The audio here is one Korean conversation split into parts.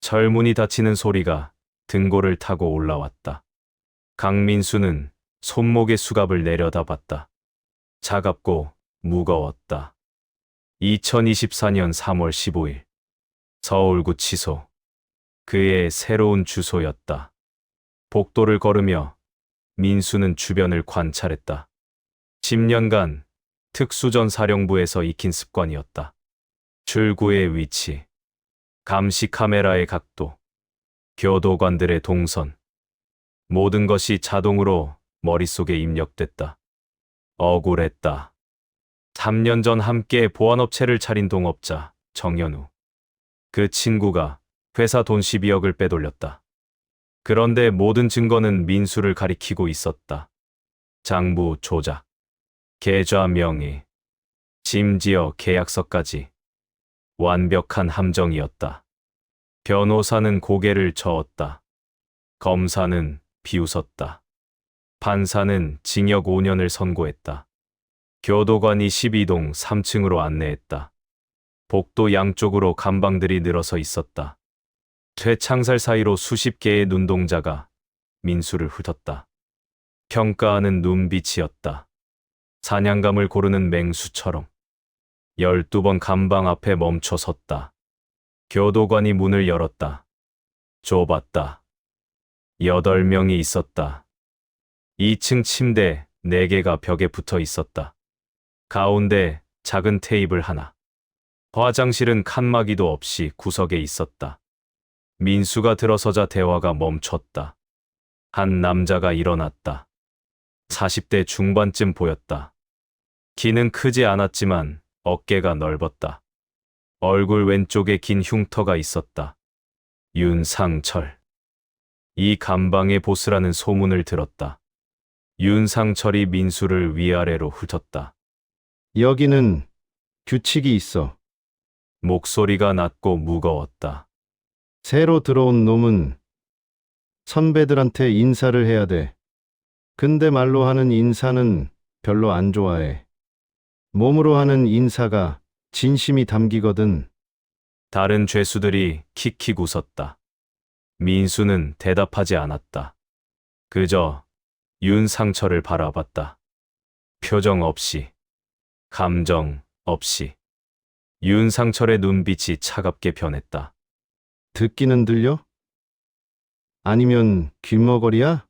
철문이 닫히는 소리가 등골을 타고 올라왔다. 강민수는 손목에 수갑을 내려다봤다. 차갑고 무거웠다. 2024년 3월 15일 서울구치소. 그의 새로운 주소였다. 복도를 걸으며 민수는 주변을 관찰했다. 10년간 특수전사령부에서 익힌 습관이었다. 출구의 위치, 감시 카메라의 각도, 교도관들의 동선. 모든 것이 자동으로 머릿속에 입력됐다. 억울했다. 3년 전 함께 보안업체를 차린 동업자 정연우. 그 친구가 회사 돈 12억을 빼돌렸다. 그런데 모든 증거는 민수를 가리키고 있었다. 장부 조작, 계좌 명의, 심지어 계약서까지. 완벽한 함정이었다. 변호사는 고개를 저었다. 검사는 비웃었다. 판사는 징역 5년을 선고했다. 교도관이 12동 3층으로 안내했다. 복도 양쪽으로 감방들이 늘어서 있었다. 퇴창살 사이로 수십 개의 눈동자가 민수를 훑었다. 평가하는 눈빛이었다. 사냥감을 고르는 맹수처럼. 12번 감방 앞에 멈춰 섰다. 교도관이 문을 열었다. 좁았다. 8명이 있었다. 2층 침대 4개가 벽에 붙어 있었다. 가운데 작은 테이블 하나. 화장실은 칸막이도 없이 구석에 있었다. 민수가 들어서자 대화가 멈췄다. 한 남자가 일어났다. 40대 중반쯤 보였다. 키는 크지 않았지만 어깨가 넓었다. 얼굴 왼쪽에 긴 흉터가 있었다. 윤상철. 이 감방의 보스라는 소문을 들었다. 윤상철이 민수를 위아래로 훑었다. 여기는 규칙이 있어. 목소리가 낮고 무거웠다. 새로 들어온 놈은 선배들한테 인사를 해야 돼. 근데 말로 하는 인사는 별로 안 좋아해. 몸으로 하는 인사가 진심이 담기거든. 다른 죄수들이 킥킥 웃었다. 민수는 대답하지 않았다. 그저 윤상철을 바라봤다. 표정 없이, 감정 없이. 윤상철의 눈빛이 차갑게 변했다. 듣기는 들려? 아니면 귀머거리야?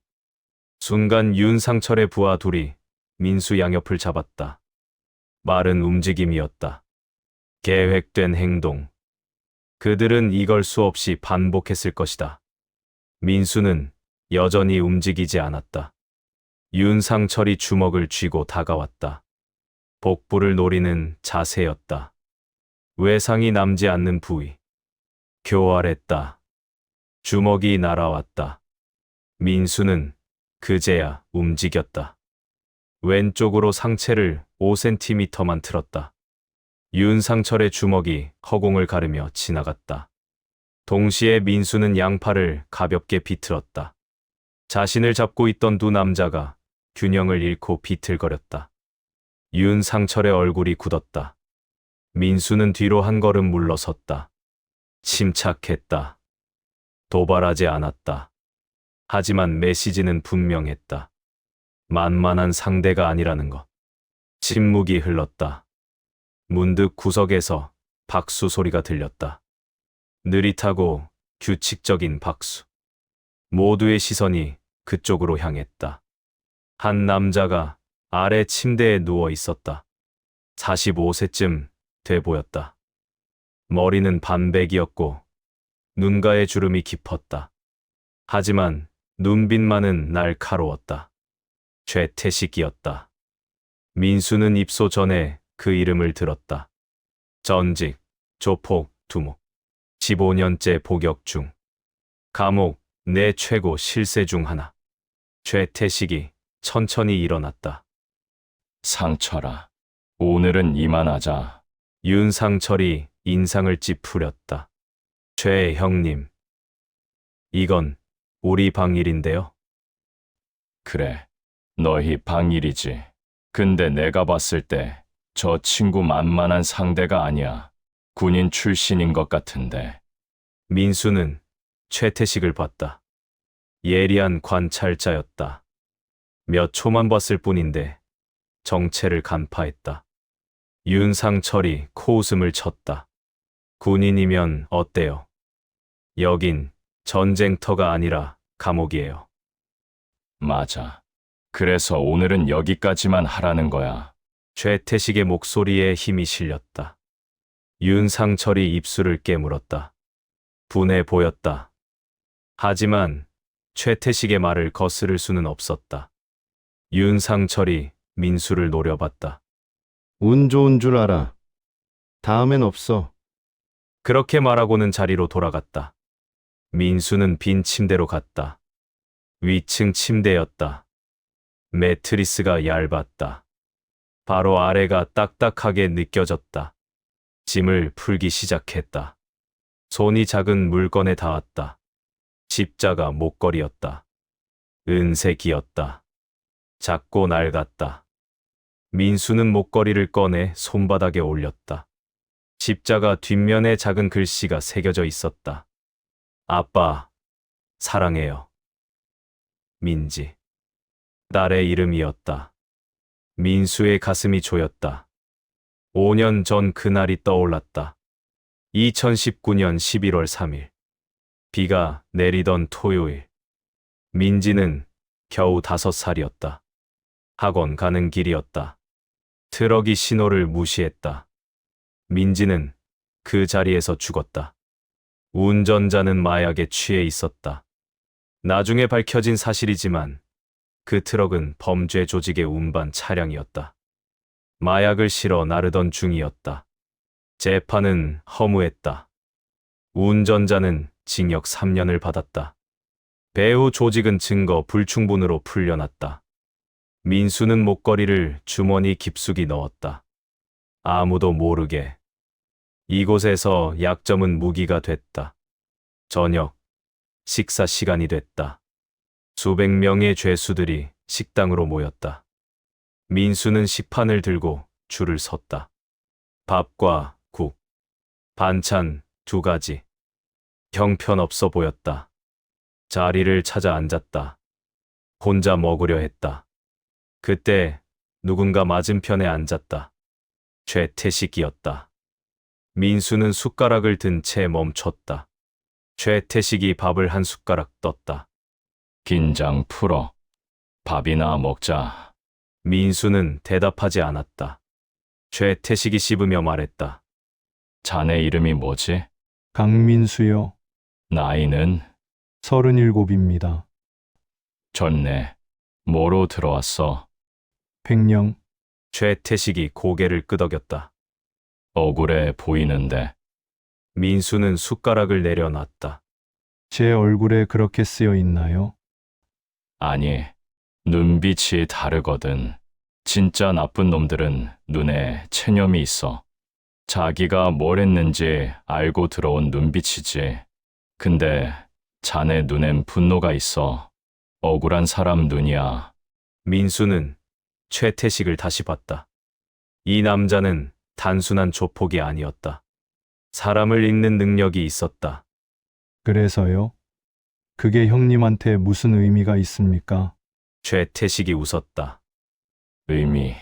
순간 윤상철의 부하 둘이 민수 양옆을 잡았다. 말은 움직임이었다. 계획된 행동. 그들은 이걸 수없이 반복했을 것이다. 민수는 여전히 움직이지 않았다. 윤상철이 주먹을 쥐고 다가왔다. 복부를 노리는 자세였다. 외상이 남지 않는 부위. 교활했다. 주먹이 날아왔다. 민수는 그제야 움직였다. 왼쪽으로 상체를 5cm만 틀었다. 윤상철의 주먹이 허공을 가르며 지나갔다. 동시에 민수는 양팔을 가볍게 비틀었다. 자신을 잡고 있던 두 남자가 균형을 잃고 비틀거렸다. 윤상철의 얼굴이 굳었다. 민수는 뒤로 한 걸음 물러섰다. 침착했다. 도발하지 않았다. 하지만 메시지는 분명했다. 만만한 상대가 아니라는 것. 침묵이 흘렀다. 문득 구석에서 박수 소리가 들렸다. 느릿하고 규칙적인 박수. 모두의 시선이 그쪽으로 향했다. 한 남자가 아래 침대에 누워 있었다. 45세쯤 돼 보였다. 머리는 반백이었고 눈가에 주름이 깊었다. 하지만 눈빛만은 날카로웠다. 최태식이었다. 민수는 입소 전에 그 이름을 들었다. 전직, 조폭, 두목. 15년째 복역 중. 감옥 내 최고 실세 중 하나. 최태식이 천천히 일어났다. 상철아, 오늘은 이만하자. 윤상철이 인상을 찌푸렸다. 최 형님. 이건 우리 방일인데요. 그래, 너희 방일이지. 근데 내가 봤을 때 저 친구 만만한 상대가 아니야. 군인 출신인 것 같은데. 민수는 최태식을 봤다. 예리한 관찰자였다. 몇 초만 봤을 뿐인데 정체를 간파했다. 윤상철이 코웃음을 쳤다. 군인이면 어때요? 여긴 전쟁터가 아니라 감옥이에요. 맞아. 그래서 오늘은 여기까지만 하라는 거야. 최태식의 목소리에 힘이 실렸다. 윤상철이 입술을 깨물었다. 분해 보였다. 하지만 최태식의 말을 거스를 수는 없었다. 윤상철이 민수를 노려봤다. 운 좋은 줄 알아. 다음엔 없어. 그렇게 말하고는 자리로 돌아갔다. 민수는 빈 침대로 갔다. 위층 침대였다. 매트리스가 얇았다. 바로 아래가 딱딱하게 느껴졌다. 짐을 풀기 시작했다. 손이 작은 물건에 닿았다. 십자가 목걸이였다. 은색이었다. 작고 낡았다. 민수는 목걸이를 꺼내 손바닥에 올렸다. 십자가 뒷면에 작은 글씨가 새겨져 있었다. 아빠, 사랑해요. 민지. 딸의 이름이었다. 민수의 가슴이 조였다. 5년 전 그날이 떠올랐다. 2019년 11월 3일. 비가 내리던 토요일. 민지는 겨우 5살이었다. 학원 가는 길이었다. 트럭이 신호를 무시했다. 민지는 그 자리에서 죽었다. 운전자는 마약에 취해 있었다. 나중에 밝혀진 사실이지만 그 트럭은 범죄 조직의 운반 차량이었다. 마약을 실어 나르던 중이었다. 재판은 허무했다. 운전자는 징역 3년을 받았다. 배후 조직은 증거 불충분으로 풀려났다. 민수는 목걸이를 주머니 깊숙이 넣었다. 아무도 모르게. 이곳에서 약점은 무기가 됐다. 저녁, 식사 시간이 됐다. 수백 명의 죄수들이 식당으로 모였다. 민수는 식판을 들고 줄을 섰다. 밥과 국, 반찬 2가지. 형편없어 보였다. 자리를 찾아 앉았다. 혼자 먹으려 했다. 그때 누군가 맞은편에 앉았다. 최태식이었다. 민수는 숟가락을 든 채 멈췄다. 최태식이 밥을 한 숟가락 떴다. 긴장 풀어. 밥이나 먹자. 민수는 대답하지 않았다. 최태식이 씹으며 말했다. 자네 이름이 뭐지? 강민수요. 나이는? 37입니다. 좋네. 뭐로 들어왔어? 횡령. 최태식이 고개를 끄덕였다. 억울해 보이는데. 민수는 숟가락을 내려놨다. 제 얼굴에 그렇게 쓰여 있나요? 아니, 눈빛이 다르거든. 진짜 나쁜 놈들은 눈에 체념이 있어. 자기가 뭘 했는지 알고 들어온 눈빛이지. 근데 자네 눈엔 분노가 있어. 억울한 사람 눈이야. 민수는 최태식을 다시 봤다. 이 남자는 단순한 조폭이 아니었다. 사람을 읽는 능력이 있었다. 그래서요? 그게 형님한테 무슨 의미가 있습니까? 최태식이 웃었다. 의미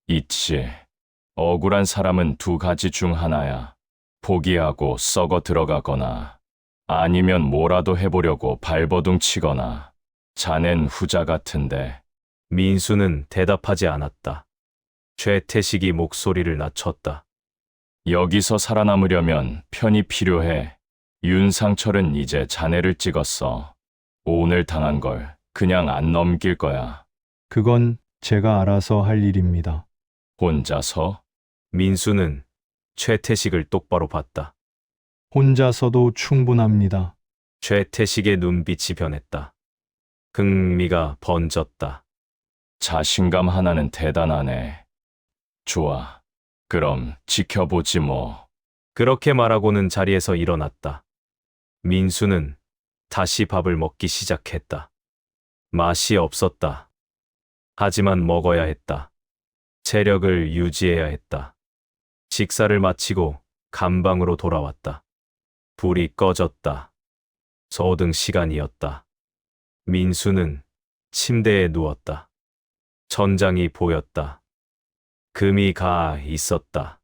있지. 억울한 사람은 2가지 중 하나야. 포기하고 썩어 들어가거나 아니면 뭐라도 해보려고 발버둥 치거나. 자넨 후자 같은데. 민수는 대답하지 않았다. 최태식이 목소리를 낮췄다. 여기서 살아남으려면 편이 필요해. 윤상철은 이제 자네를 찍었어. 오늘 당한 걸 그냥 안 넘길 거야. 그건 제가 알아서 할 일입니다. 혼자서? 민수는 최태식을 똑바로 봤다. 혼자서도 충분합니다. 최태식의 눈빛이 변했다. 흥미가 번졌다. 자신감 하나는 대단하네. 좋아. 그럼 지켜보지 뭐. 그렇게 말하고는 자리에서 일어났다. 민수는 다시 밥을 먹기 시작했다. 맛이 없었다. 하지만 먹어야 했다. 체력을 유지해야 했다. 식사를 마치고 감방으로 돌아왔다. 불이 꺼졌다. 소등 시간이었다. 민수는 침대에 누웠다. 천장이 보였다. 금이 가 있었다.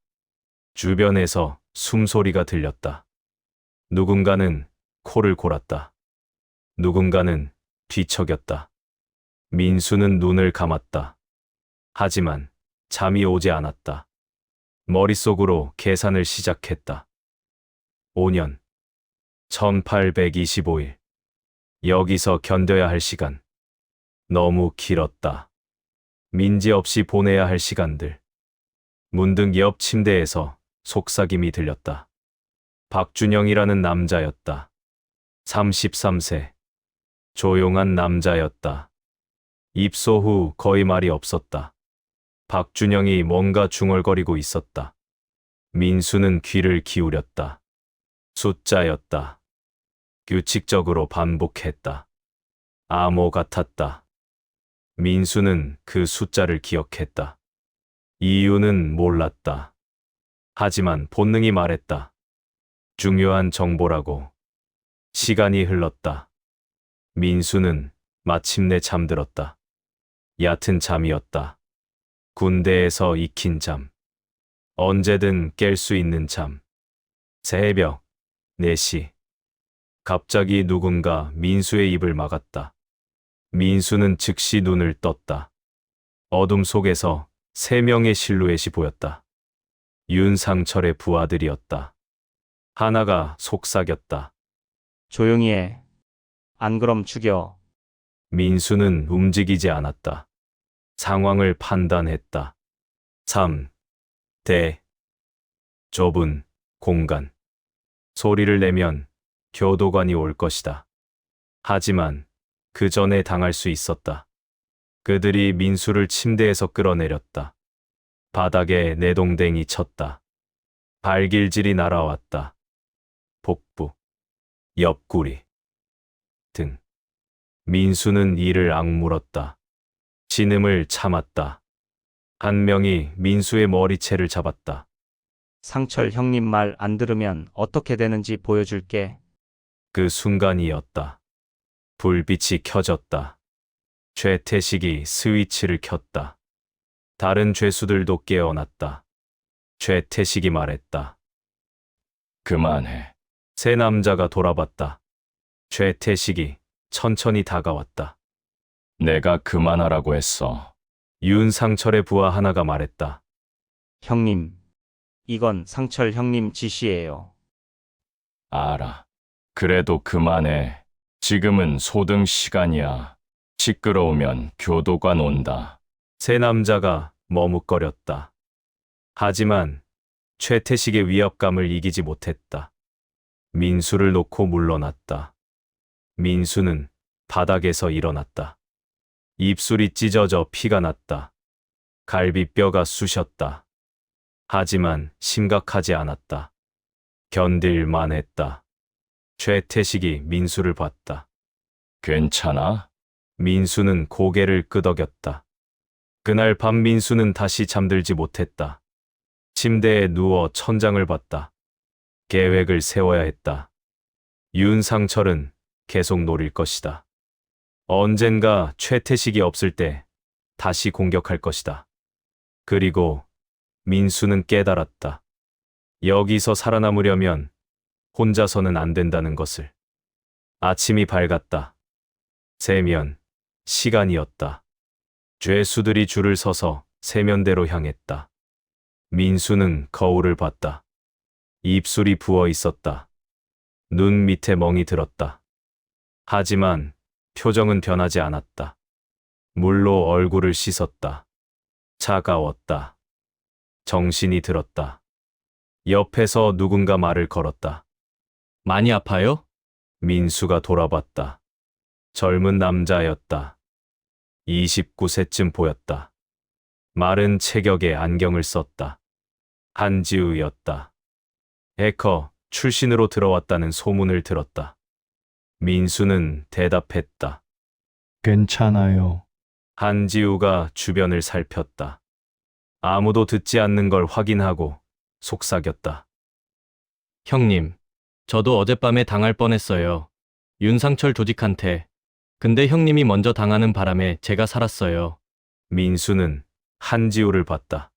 주변에서 숨소리가 들렸다. 누군가는 코를 골았다. 누군가는 뒤척였다. 민수는 눈을 감았다. 하지만 잠이 오지 않았다. 머릿속으로 계산을 시작했다. 5년. 1825일. 여기서 견뎌야 할 시간. 너무 길었다. 민지 없이 보내야 할 시간들. 문득 옆 침대에서 속삭임이 들렸다. 박준영이라는 남자였다. 33세. 조용한 남자였다. 입소 후 거의 말이 없었다. 박준영이 뭔가 중얼거리고 있었다. 민수는 귀를 기울였다. 숫자였다. 규칙적으로 반복했다. 암호 같았다. 민수는 그 숫자를 기억했다. 이유는 몰랐다. 하지만 본능이 말했다. 중요한 정보라고. 시간이 흘렀다. 민수는 마침내 잠들었다. 얕은 잠이었다. 군대에서 익힌 잠. 언제든 깰 수 있는 잠. 새벽 4시. 갑자기 누군가 민수의 입을 막았다. 민수는 즉시 눈을 떴다. 어둠 속에서 3명의 실루엣이 보였다. 윤상철의 부하들이었다. 하나가 속삭였다. 조용히 해. 안 그럼 죽여. 민수는 움직이지 않았다. 상황을 판단했다. 3대. 좁은 공간. 소리를 내면 교도관이 올 것이다. 하지만 그 전에 당할 수 있었다. 그들이 민수를 침대에서 끌어내렸다. 바닥에 내동댕이 쳤다. 발길질이 날아왔다. 복부, 옆구리, 등. 민수는 이를 악물었다. 신음을 참았다. 한 명이 민수의 머리채를 잡았다. 상철 형님 말 안 들으면 어떻게 되는지 보여줄게. 그 순간이었다. 불빛이 켜졌다. 최태식이 스위치를 켰다. 다른 죄수들도 깨어났다. 최태식이 말했다. 그만해. 세 남자가 돌아봤다. 최태식이 천천히 다가왔다. 내가 그만하라고 했어. 윤상철의 부하 하나가 말했다. 형님, 이건 상철 형님 지시예요. 알아. 그래도 그만해. 지금은 소등 시간이야. 시끄러우면 교도관 온다. 세 남자가 머뭇거렸다. 하지만 최태식의 위압감을 이기지 못했다. 민수를 놓고 물러났다. 민수는 바닥에서 일어났다. 입술이 찢어져 피가 났다. 갈비뼈가 쑤셨다. 하지만 심각하지 않았다. 견딜만 했다. 최태식이 민수를 봤다. 괜찮아? 민수는 고개를 끄덕였다. 그날 밤 민수는 다시 잠들지 못했다. 침대에 누워 천장을 봤다. 계획을 세워야 했다. 윤상철은 계속 노릴 것이다. 언젠가 최태식이 없을 때 다시 공격할 것이다. 그리고 민수는 깨달았다. 여기서 살아남으려면 혼자서는 안 된다는 것을. 아침이 밝았다. 세면 시간이었다. 죄수들이 줄을 서서 세면대로 향했다. 민수는 거울을 봤다. 입술이 부어 있었다. 눈 밑에 멍이 들었다. 하지만 표정은 변하지 않았다. 물로 얼굴을 씻었다. 차가웠다. 정신이 들었다. 옆에서 누군가 말을 걸었다. 많이 아파요? 민수가 돌아봤다. 젊은 남자였다. 29세쯤 보였다. 마른 체격에 안경을 썼다. 한지우였다. 해커 출신으로 들어왔다는 소문을 들었다. 민수는 대답했다. 괜찮아요. 한지우가 주변을 살폈다. 아무도 듣지 않는 걸 확인하고 속삭였다. 형님, 저도 어젯밤에 당할 뻔했어요. 윤상철 조직한테. 근데 형님이 먼저 당하는 바람에 제가 살았어요. 민수는 한지우를 봤다.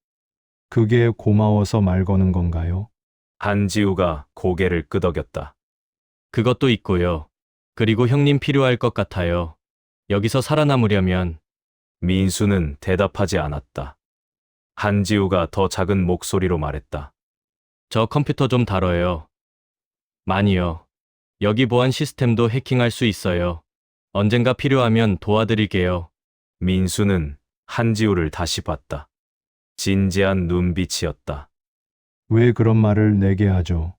그게 고마워서 말 거는 건가요? 한지우가 고개를 끄덕였다. 그것도 있고요. 그리고 형님 필요할 것 같아요. 여기서 살아남으려면 민수는 대답하지 않았다. 한지우가 더 작은 목소리로 말했다. 저 컴퓨터 좀 다뤄요. 많이요. 여기 보안 시스템도 해킹할 수 있어요. 언젠가 필요하면 도와드릴게요. 민수는 한지우를 다시 봤다. 진지한 눈빛이었다. 왜 그런 말을 내게 하죠?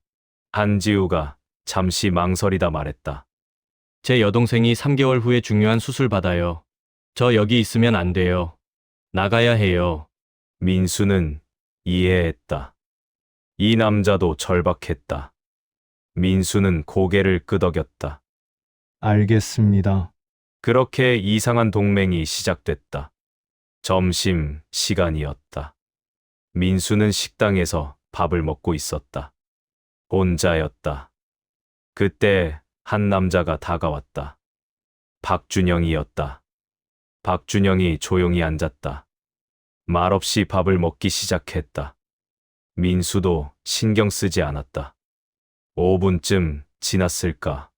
한지우가 잠시 망설이다 말했다. 제 여동생이 3개월 후에 중요한 수술 받아요. 저 여기 있으면 안 돼요. 나가야 해요. 민수는 이해했다. 이 남자도 절박했다. 민수는 고개를 끄덕였다. 알겠습니다. 그렇게 이상한 동맹이 시작됐다. 점심 시간이었다. 민수는 식당에서 밥을 먹고 있었다. 혼자였다. 그때 한 남자가 다가왔다. 박준영이었다. 박준영이 조용히 앉았다. 말없이 밥을 먹기 시작했다. 민수도 신경 쓰지 않았다. 5분쯤 지났을까.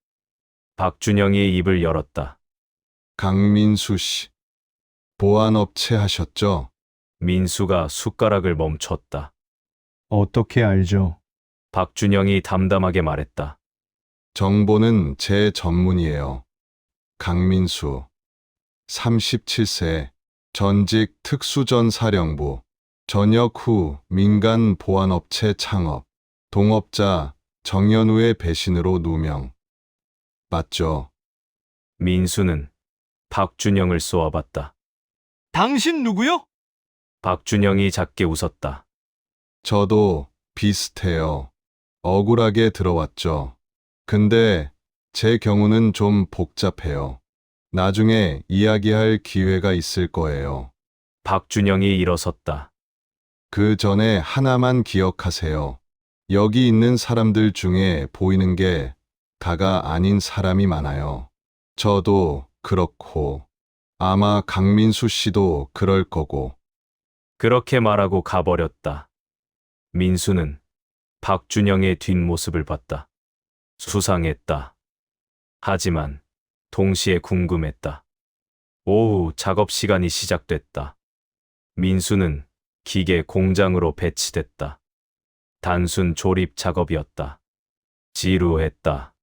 박준영이 입을 열었다. 강민수 씨, 보안업체 하셨죠? 민수가 숟가락을 멈췄다. 어떻게 알죠? 박준영이 담담하게 말했다. 정보는 제 전문이에요. 강민수, 37세, 전직 특수전사령부, 전역 후 민간 보안업체 창업, 동업자 정연우의 배신으로 누명. 맞죠? 민수는 박준영을 쏘아봤다. 당신 누구요? 박준영이 작게 웃었다. 저도 비슷해요. 억울하게 들어왔죠. 근데 제 경우는 좀 복잡해요. 나중에 이야기할 기회가 있을 거예요. 박준영이 일어섰다. 그 전에 하나만 기억하세요. 여기 있는 사람들 중에 보이는 게 다가 아닌 사람이 많아요. 저도 그렇고, 아마 강민수 씨도 그럴 거고. 그렇게 말하고 가버렸다. 민수는 박준영의 뒷모습을 봤다. 수상했다. 하지만 동시에 궁금했다. 오후 작업 시간이 시작됐다. 민수는 기계 공장으로 배치됐다. 단순 조립 작업이었다. 지루했다.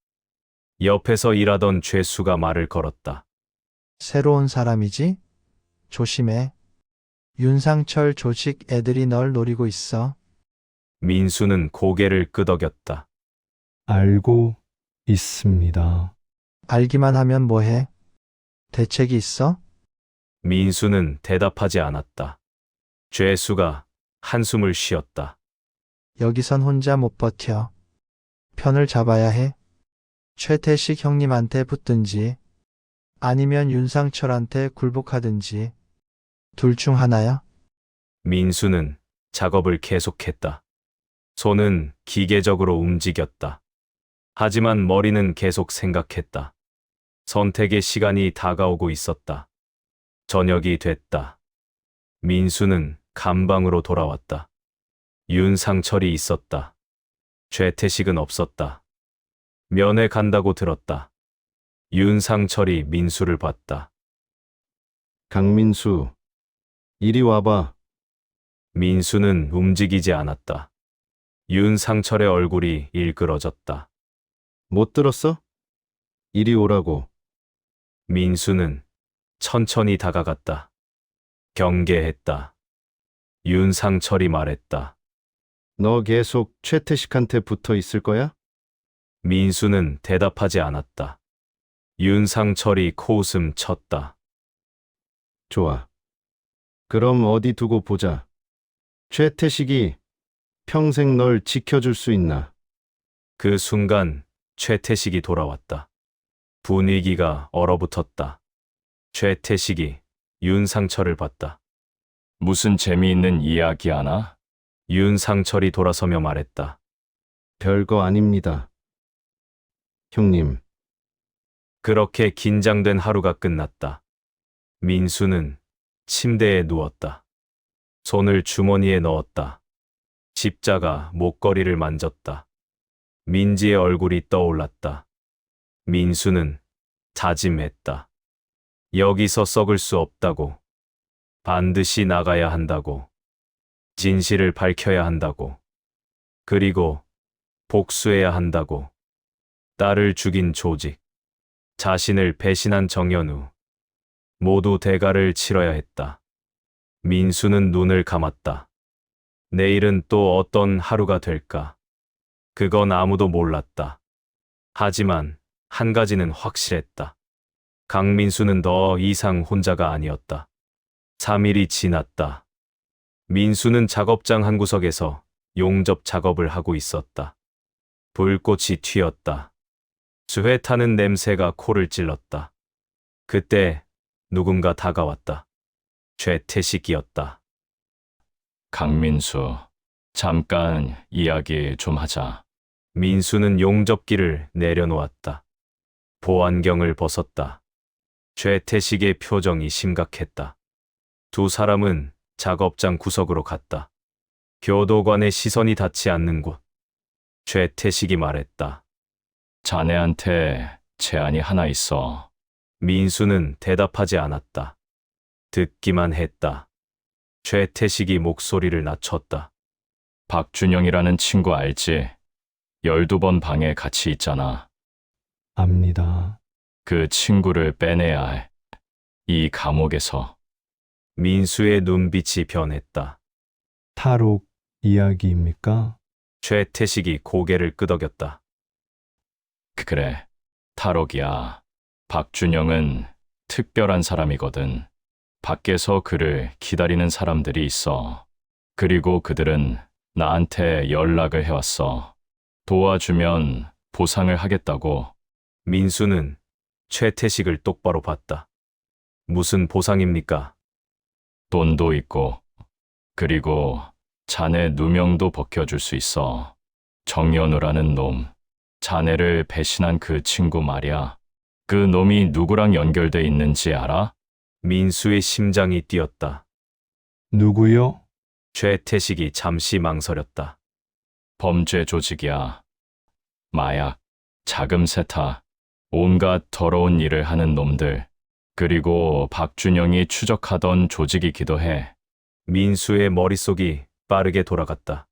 옆에서 일하던 죄수가 말을 걸었다. 새로운 사람이지? 조심해. 윤상철 조직 애들이 널 노리고 있어. 민수는 고개를 끄덕였다. 알고 있습니다. 알기만 하면 뭐해? 대책이 있어? 민수는 대답하지 않았다. 죄수가 한숨을 쉬었다. 여기선 혼자 못 버텨. 편을 잡아야 해. 최태식 형님한테 붙든지 아니면 윤상철한테 굴복하든지 둘 중 하나야. 민수는 작업을 계속했다. 손은 기계적으로 움직였다. 하지만 머리는 계속 생각했다. 선택의 시간이 다가오고 있었다. 저녁이 됐다. 민수는 감방으로 돌아왔다. 윤상철이 있었다. 최태식은 없었다. 면회 간다고 들었다. 윤상철이 민수를 봤다. 강민수, 이리 와봐. 민수는 움직이지 않았다. 윤상철의 얼굴이 일그러졌다. 못 들었어? 이리 오라고. 민수는 천천히 다가갔다. 경계했다. 윤상철이 말했다. 너 계속 최태식한테 붙어 있을 거야? 민수는 대답하지 않았다. 윤상철이 코웃음 쳤다. 좋아. 그럼 어디 두고 보자. 최태식이 평생 널 지켜줄 수 있나? 그 순간 최태식이 돌아왔다. 분위기가 얼어붙었다. 최태식이 윤상철을 봤다. 무슨 재미있는 이야기 하나? 윤상철이 돌아서며 말했다. 별거 아닙니다. 형님, 그렇게 긴장된 하루가 끝났다. 민수는 침대에 누웠다. 손을 주머니에 넣었다. 십자가 목걸이를 만졌다. 민지의 얼굴이 떠올랐다. 민수는 다짐했다. 여기서 썩을 수 없다고. 반드시 나가야 한다고. 진실을 밝혀야 한다고. 그리고 복수해야 한다고. 딸을 죽인 조직, 자신을 배신한 정연우, 모두 대가를 치러야 했다. 민수는 눈을 감았다. 내일은 또 어떤 하루가 될까? 그건 아무도 몰랐다. 하지만 한 가지는 확실했다. 강민수는 더 이상 혼자가 아니었다. 3일이 지났다. 민수는 작업장 한 구석에서 용접 작업을 하고 있었다. 불꽃이 튀었다. 수해 타는 냄새가 코를 찔렀다. 그때 누군가 다가왔다. 최태식이었다. 강민수, 잠깐 이야기 좀 하자. 민수는 용접기를 내려놓았다. 보안경을 벗었다. 최태식의 표정이 심각했다. 두 사람은 작업장 구석으로 갔다. 교도관의 시선이 닿지 않는 곳. 최태식이 말했다. 자네한테 제안이 하나 있어. 민수는 대답하지 않았다. 듣기만 했다. 최태식이 목소리를 낮췄다. 박준영이라는 친구 알지? 12번 방에 같이 있잖아. 압니다. 그 친구를 빼내야 해. 이 감옥에서. 민수의 눈빛이 변했다. 탈옥 이야기입니까? 최태식이 고개를 끄덕였다. 그래, 탈옥이야. 박준영은 특별한 사람이거든. 밖에서 그를 기다리는 사람들이 있어. 그리고 그들은 나한테 연락을 해왔어. 도와주면 보상을 하겠다고. 민수는 최태식을 똑바로 봤다. 무슨 보상입니까? 돈도 있고, 그리고 자네 누명도 벗겨줄 수 있어. 정연우라는 놈, 자네를 배신한 그 친구 말이야. 그 놈이 누구랑 연결돼 있는지 알아? 민수의 심장이 뛰었다. 누구요? 최태식이 잠시 망설였다. 범죄 조직이야. 마약, 자금 세탁, 온갖 더러운 일을 하는 놈들. 그리고 박준영이 추적하던 조직이기도 해. 민수의 머릿속이 빠르게 돌아갔다.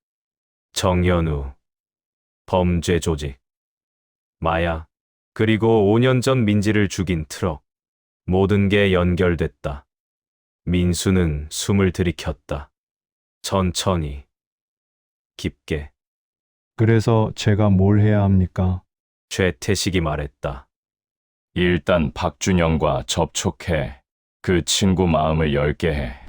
정연우, 범죄 조직, 마약, 그리고 5년 전 민지를 죽인 트럭. 모든 게 연결됐다. 민수는 숨을 들이켰다. 천천히, 깊게. 그래서 제가 뭘 해야 합니까? 최태식이 말했다. 일단 박준영과 접촉해. 그 친구 마음을 열게 해.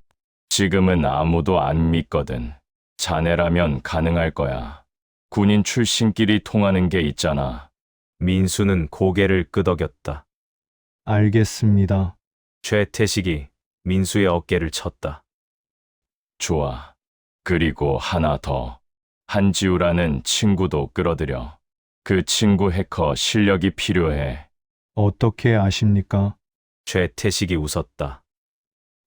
지금은 아무도 안 믿거든. 자네라면 가능할 거야. 군인 출신끼리 통하는 게 있잖아. 민수는 고개를 끄덕였다. 알겠습니다. 최태식이 민수의 어깨를 쳤다. 좋아. 그리고 하나 더. 한지우라는 친구도 끌어들여. 그 친구 해커 실력이 필요해. 어떻게 아십니까? 최태식이 웃었다.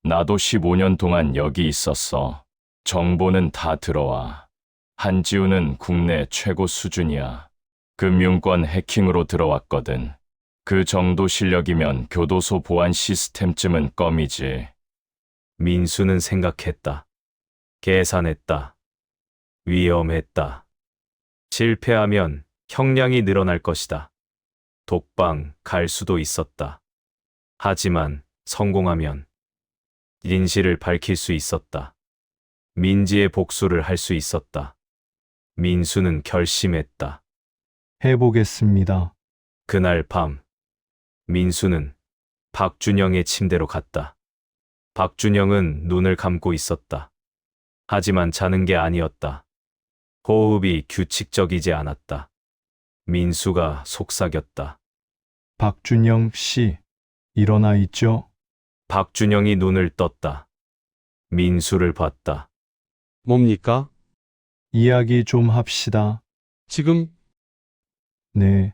나도 15년 동안 여기 있었어. 정보는 다 들어와. 한지우는 국내 최고 수준이야. 금융권 해킹으로 들어왔거든. 그 정도 실력이면 교도소 보안 시스템쯤은 껌이지. 민수는 생각했다. 계산했다. 위험했다. 실패하면 형량이 늘어날 것이다. 독방 갈 수도 있었다. 하지만 성공하면 진실을 밝힐 수 있었다. 민지의 복수를 할 수 있었다. 민수는 결심했다. 해보겠습니다. 그날 밤, 민수는 박준영의 침대로 갔다. 박준영은 눈을 감고 있었다. 하지만 자는 게 아니었다. 호흡이 규칙적이지 않았다. 민수가 속삭였다. 박준영 씨, 일어나 있죠? 박준영이 눈을 떴다. 민수를 봤다. 뭡니까? 이야기 좀 합시다. 지금 네,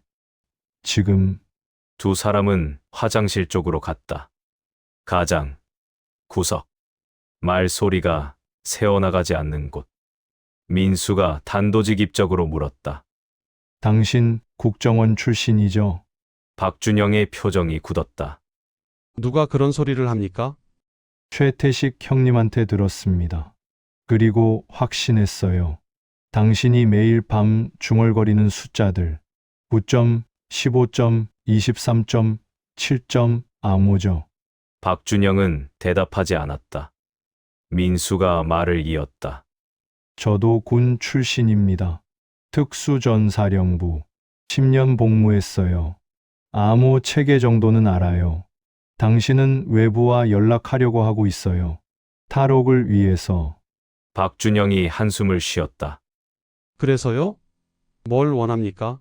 지금 두 사람은 화장실 쪽으로 갔다. 가장, 구석, 말소리가 새어나가지 않는 곳. 민수가 단도직입적으로 물었다. 당신 국정원 출신이죠? 박준영의 표정이 굳었다. 누가 그런 소리를 합니까? 최태식 형님한테 들었습니다. 그리고 확신했어요. 당신이 매일 밤 중얼거리는 숫자들 9점, 15점, 23점, 7점, 암호죠. 박준영은 대답하지 않았다. 민수가 말을 이었다. 저도 군 출신입니다. 특수전사령부 10년 복무했어요. 암호 체계 정도는 알아요. 당신은 외부와 연락하려고 하고 있어요. 탈옥을 위해서. 박준영이 한숨을 쉬었다. 그래서요? 뭘 원합니까?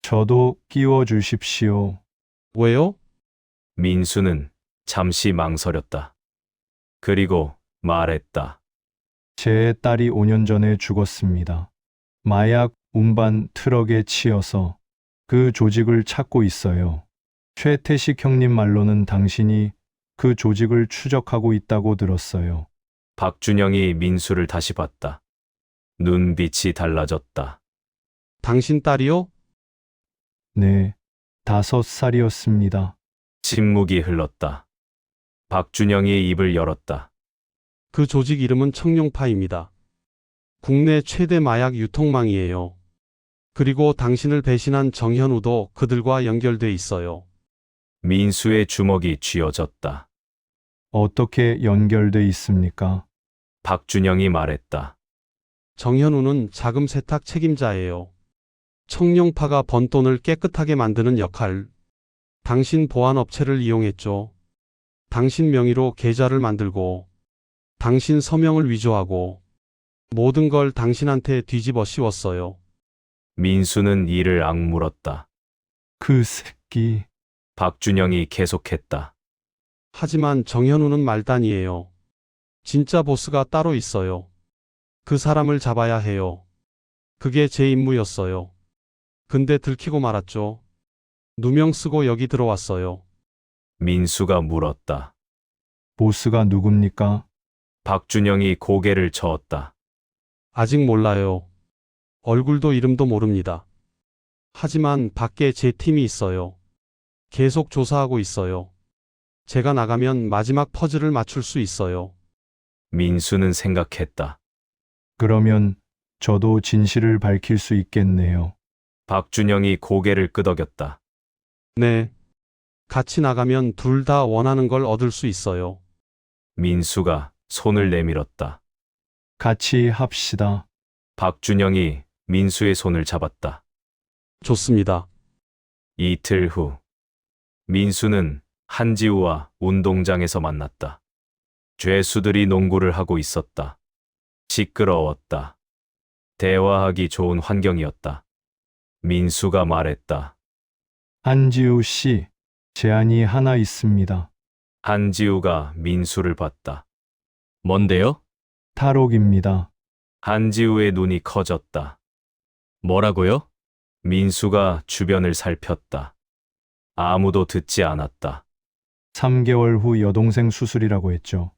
저도 끼워 주십시오. 왜요? 민수는 잠시 망설였다. 그리고 말했다. 제 딸이 5년 전에 죽었습니다. 마약 운반 트럭에 치여서 그 조직을 찾고 있어요. 최태식 형님 말로는 당신이 그 조직을 추적하고 있다고 들었어요. 박준영이 민수를 다시 봤다. 눈빛이 달라졌다. 당신 딸이요? 네, 5살이었습니다. 침묵이 흘렀다. 박준영이 입을 열었다. 그 조직 이름은 청룡파입니다. 국내 최대 마약 유통망이에요. 그리고 당신을 배신한 정현우도 그들과 연결돼 있어요. 민수의 주먹이 쥐어졌다. 어떻게 연결돼 있습니까? 박준영이 말했다. 정현우는 자금 세탁 책임자예요. 청룡파가 번 돈을 깨끗하게 만드는 역할. 당신 보안업체를 이용했죠. 당신 명의로 계좌를 만들고, 당신 서명을 위조하고, 모든 걸 당신한테 뒤집어 씌웠어요. 민수는 이를 악물었다. 그 새끼. 박준영이 계속했다. 하지만 정현우는 말단이에요. 진짜 보스가 따로 있어요. 그 사람을 잡아야 해요. 그게 제 임무였어요. 근데 들키고 말았죠. 누명 쓰고 여기 들어왔어요. 민수가 물었다. 보스가 누굽니까? 박준영이 고개를 저었다. 아직 몰라요. 얼굴도 이름도 모릅니다. 하지만 밖에 제 팀이 있어요. 계속 조사하고 있어요. 제가 나가면 마지막 퍼즐을 맞출 수 있어요. 민수는 생각했다. 그러면 저도 진실을 밝힐 수 있겠네요. 박준영이 고개를 끄덕였다. 네. 같이 나가면 둘 다 원하는 걸 얻을 수 있어요. 민수가 손을 내밀었다. 같이 합시다. 박준영이 민수의 손을 잡았다. 좋습니다. 이틀 후, 민수는 한지우와 운동장에서 만났다. 죄수들이 농구를 하고 있었다. 시끄러웠다. 대화하기 좋은 환경이었다. 민수가 말했다. 한지우 씨, 제안이 하나 있습니다. 한지우가 민수를 봤다. 뭔데요? 탈옥입니다. 한지우의 눈이 커졌다. 뭐라고요? 민수가 주변을 살폈다. 아무도 듣지 않았다. 3개월 후 여동생 수술이라고 했죠.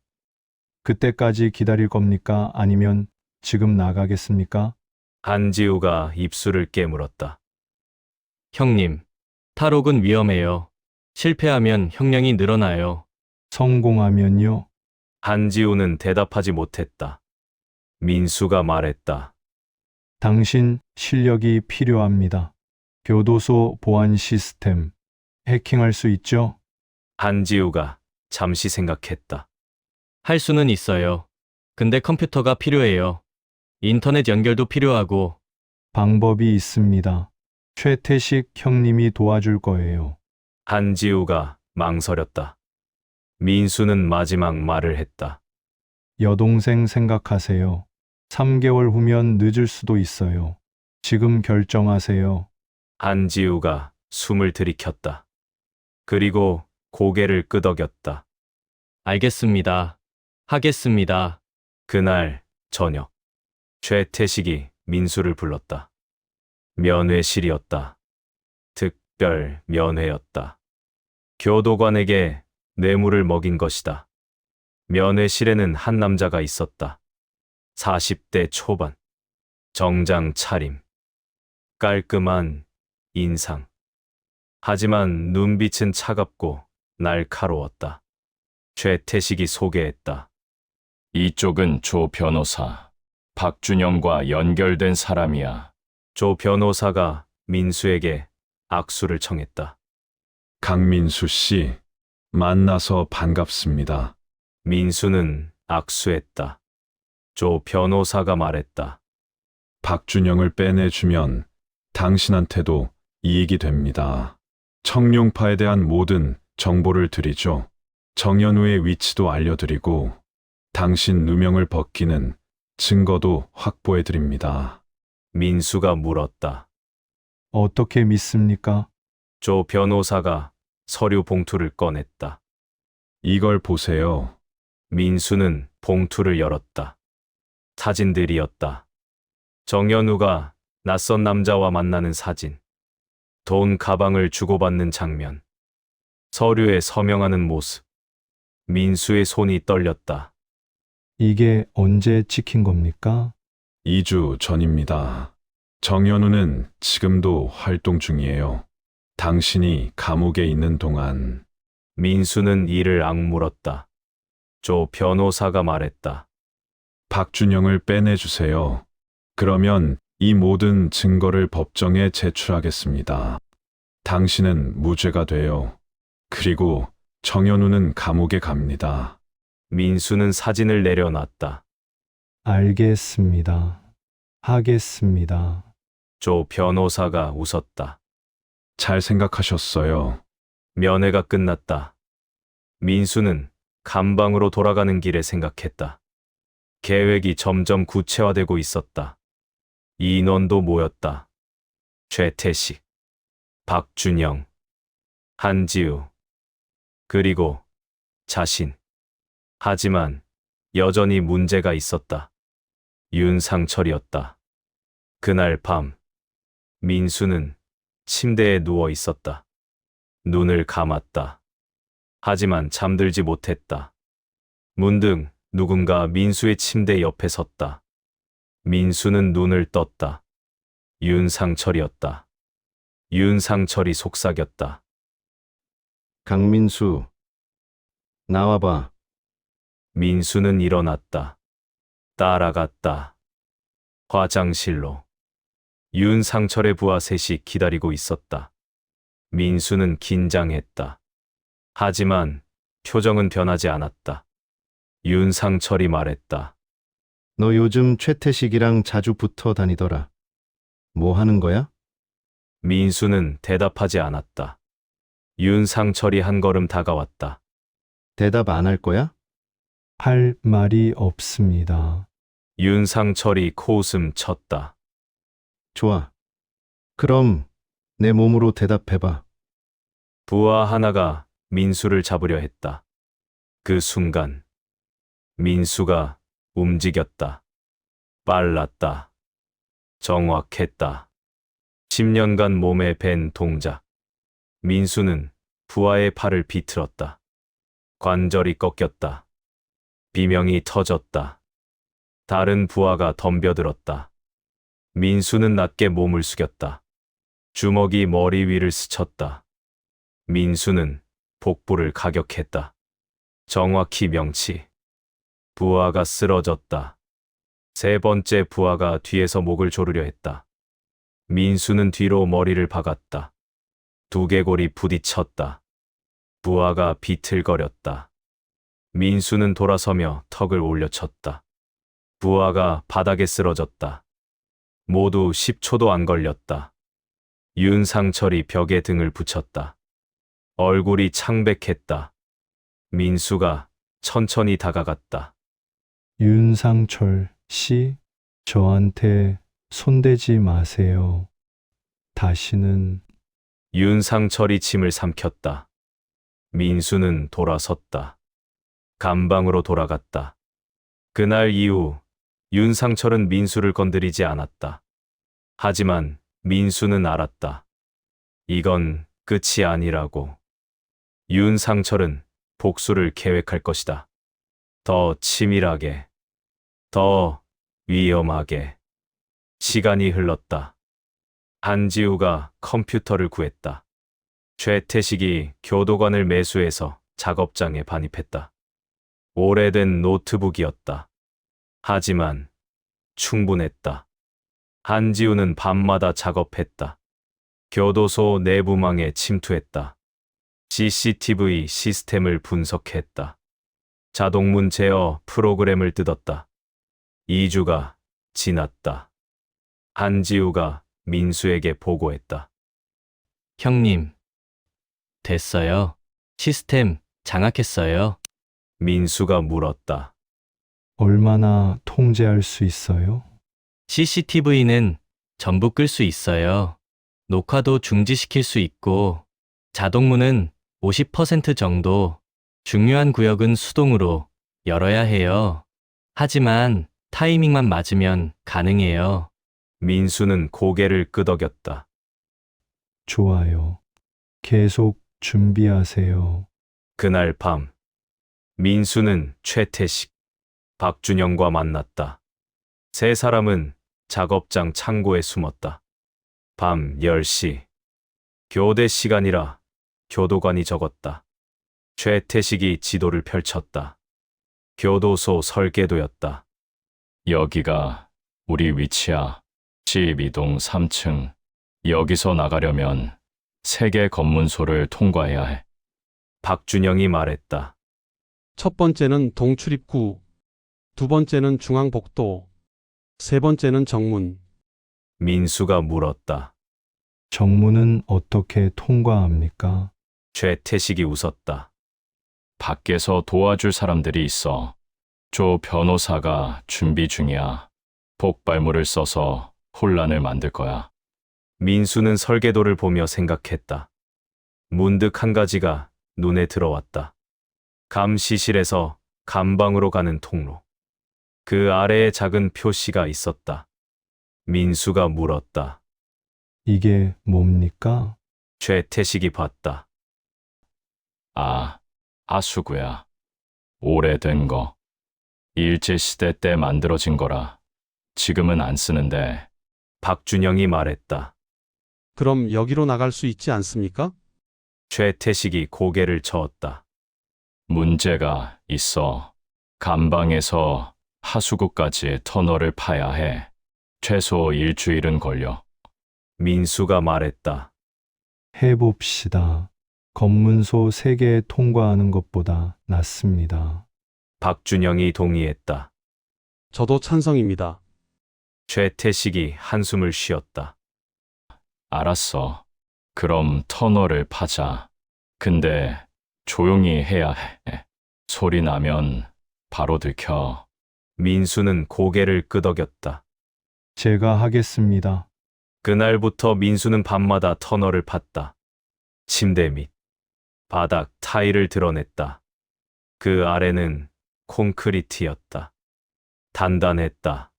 그때까지 기다릴 겁니까? 아니면 지금 나가겠습니까? 한지우가 입술을 깨물었다. 형님, 탈옥은 위험해요. 실패하면 형량이 늘어나요. 성공하면요? 한지우는 대답하지 못했다. 민수가 말했다. 당신 실력이 필요합니다. 교도소 보안 시스템 해킹할 수 있죠? 한지우가 잠시 생각했다. 할 수는 있어요. 근데 컴퓨터가 필요해요. 인터넷 연결도 필요하고. 방법이 있습니다. 최태식 형님이 도와줄 거예요. 한지우가 망설였다. 민수는 마지막 말을 했다. 여동생 생각하세요. 3개월 후면 늦을 수도 있어요. 지금 결정하세요. 한지우가 숨을 들이켰다. 그리고 고개를 끄덕였다. 알겠습니다. 하겠습니다. 그날 저녁, 최태식이 민수를 불렀다. 면회실이었다. 특별 면회였다. 교도관에게 뇌물을 먹인 것이다. 면회실에는 한 남자가 있었다. 40대 초반. 정장 차림. 깔끔한 인상. 하지만 눈빛은 차갑고 날카로웠다. 최태식이 소개했다. 이쪽은 조 변호사. 박준영과 연결된 사람이야. 조 변호사가 민수에게 악수를 청했다. 강민수 씨, 만나서 반갑습니다. 민수는 악수했다. 조 변호사가 말했다. 박준영을 빼내주면 당신한테도 이익이 됩니다. 청룡파에 대한 모든 정보를 드리죠. 정현우의 위치도 알려드리고 당신 누명을 벗기는 증거도 확보해 드립니다. 민수가 물었다. 어떻게 믿습니까? 조 변호사가 서류 봉투를 꺼냈다. 이걸 보세요. 민수는 봉투를 열었다. 사진들이었다. 정현우가 낯선 남자와 만나는 사진. 돈 가방을 주고받는 장면. 서류에 서명하는 모습. 민수의 손이 떨렸다. 이게 언제 찍힌 겁니까? 2주 전입니다. 정현우는 지금도 활동 중이에요. 당신이 감옥에 있는 동안 민수는 이를 악물었다. 조 변호사가 말했다. 박준영을 빼내주세요. 그러면 이 모든 증거를 법정에 제출하겠습니다. 당신은 무죄가 돼요. 그리고 정현우는 감옥에 갑니다. 민수는 사진을 내려놨다. 알겠습니다. 하겠습니다. 조 변호사가 웃었다. 잘 생각하셨어요. 면회가 끝났다. 민수는 감방으로 돌아가는 길에 생각했다. 계획이 점점 구체화되고 있었다. 인원도 모였다. 최태식, 박준영, 한지우, 그리고 자신. 하지만 여전히 문제가 있었다. 윤상철이었다. 그날 밤, 민수는 침대에 누워 있었다. 눈을 감았다. 하지만 잠들지 못했다. 문득 누군가 민수의 침대 옆에 섰다. 민수는 눈을 떴다. 윤상철이었다. 윤상철이 속삭였다. 강민수, 나와봐. 민수는 일어났다. 따라갔다. 화장실로. 윤상철의 부하 셋이 기다리고 있었다. 민수는 긴장했다. 하지만 표정은 변하지 않았다. 윤상철이 말했다. 너 요즘 최태식이랑 자주 붙어 다니더라. 뭐 하는 거야? 민수는 대답하지 않았다. 윤상철이 한 걸음 다가왔다. 대답 안 할 거야? 할 말이 없습니다. 윤상철이 코웃음 쳤다. 좋아. 그럼 내 몸으로 대답해봐. 부하 하나가 민수를 잡으려 했다. 그 순간 민수가 움직였다. 빨랐다. 정확했다. 10년간 몸에 밴 동작. 민수는 부하의 팔을 비틀었다. 관절이 꺾였다. 비명이 터졌다. 다른 부하가 덤벼들었다. 민수는 낮게 몸을 숙였다. 주먹이 머리 위를 스쳤다. 민수는 복부를 가격했다. 정확히 명치. 부하가 쓰러졌다. 세 번째 부하가 뒤에서 목을 조르려 했다. 민수는 뒤로 머리를 박았다. 두개골이 부딪혔다. 부하가 비틀거렸다. 민수는 돌아서며 턱을 올려쳤다. 부하가 바닥에 쓰러졌다. 모두 10초도 안 걸렸다. 윤상철이 벽에 등을 붙였다. 얼굴이 창백했다. 민수가 천천히 다가갔다. 윤상철 씨, 저한테 손대지 마세요. 다시는. 윤상철이 침을 삼켰다. 민수는 돌아섰다. 감방으로 돌아갔다. 그날 이후 윤상철은 민수를 건드리지 않았다. 하지만 민수는 알았다. 이건 끝이 아니라고. 윤상철은 복수를 계획할 것이다. 더 치밀하게, 더 위험하게. 시간이 흘렀다. 한지우가 컴퓨터를 구했다. 최태식이 교도관을 매수해서 작업장에 반입했다. 오래된 노트북이었다. 하지만 충분했다. 한지우는 밤마다 작업했다. 교도소 내부망에 침투했다. CCTV 시스템을 분석했다. 자동문 제어 프로그램을 뜯었다. 2주가 지났다. 한지우가 민수에게 보고했다. 형님, 됐어요. 시스템 장악했어요. 민수가 물었다. 얼마나 통제할 수 있어요? CCTV는 전부 끌 수 있어요. 녹화도 중지시킬 수 있고, 자동문은 50% 정도, 중요한 구역은 수동으로 열어야 해요. 하지만 타이밍만 맞으면 가능해요. 민수는 고개를 끄덕였다. 좋아요. 계속 준비하세요. 그날 밤, 민수는 최태식, 박준영과 만났다. 세 사람은 작업장 창고에 숨었다. 밤 10시. 교대 시간이라 교도관이 적었다. 최태식이 지도를 펼쳤다. 교도소 설계도였다. 여기가 우리 위치야. 12동 3층. 여기서 나가려면 3개 검문소를 통과해야 해. 박준영이 말했다. 첫 번째는 동출입구, 두 번째는 중앙복도, 세 번째는 정문. 민수가 물었다. 정문은 어떻게 통과합니까? 최태식이 웃었다. 밖에서 도와줄 사람들이 있어. 조 변호사가 준비 중이야. 폭발물을 써서 혼란을 만들 거야. 민수는 설계도를 보며 생각했다. 문득 한 가지가 눈에 들어왔다. 감시실에서 감방으로 가는 통로. 그 아래에 작은 표시가 있었다. 민수가 물었다. 이게 뭡니까? 최태식이 봤다. 아, 하수구야. 오래된 거. 일제시대 때 만들어진 거라. 지금은 안 쓰는데. 박준영이 말했다. 그럼 여기로 나갈 수 있지 않습니까? 최태식이 고개를 저었다. 문제가 있어. 감방에서 하수구까지 터널을 파야 해. 최소 일주일은 걸려. 민수가 말했다. 해봅시다. 검문소 3개 통과하는 것보다 낫습니다. 박준영이 동의했다. 저도 찬성입니다. 최태식이 한숨을 쉬었다. 알았어. 그럼 터널을 파자. 근데 조용히 해야 해. 소리 나면 바로 들켜. 민수는 고개를 끄덕였다. 제가 하겠습니다. 그날부터 민수는 밤마다 터널을 팠다. 침대 및 바닥 타일을 드러냈다. 그 아래는 콘크리트였다. 단단했다.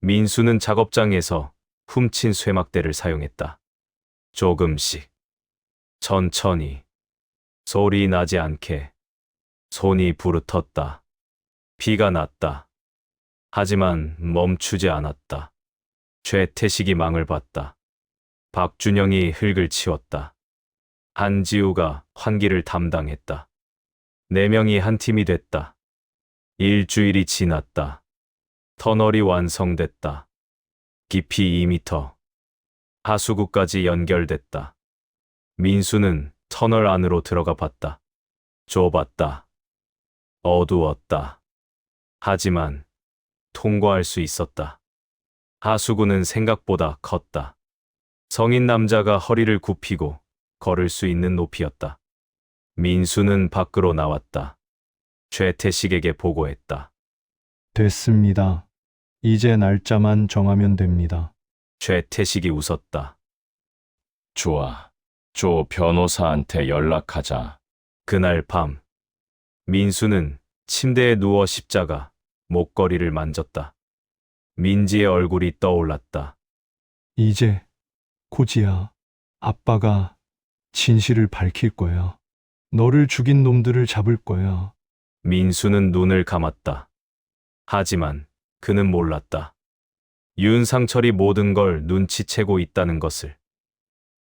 민수는 작업장에서 훔친 쇠막대를 사용했다. 조금씩, 천천히, 소리 나지 않게. 손이 부르텄다. 피가 났다. 하지만 멈추지 않았다. 최태식이 망을 봤다. 박준영이 흙을 치웠다. 한지우가 환기를 담당했다. 4명이 한 팀이 됐다. 일주일이 지났다. 터널이 완성됐다. 깊이 2m. 하수구까지 연결됐다. 민수는 터널 안으로 들어가 봤다. 좁았다. 어두웠다. 하지만 통과할 수 있었다. 하수구는 생각보다 컸다. 성인 남자가 허리를 굽히고 걸을 수 있는 높이였다. 민수는 밖으로 나왔다. 최태식에게 보고했다. 됐습니다. 이제 날짜만 정하면 됩니다. 최태식이 웃었다. 좋아. 조 변호사한테 연락하자. 그날 밤, 민수는 침대에 누워 십자가 목걸이를 만졌다. 민지의 얼굴이 떠올랐다. 이제 고지야, 아빠가 진실을 밝힐 거야. 너를 죽인 놈들을 잡을 거야. 민수는 눈을 감았다. 하지만 그는 몰랐다. 윤상철이 모든 걸 눈치채고 있다는 것을.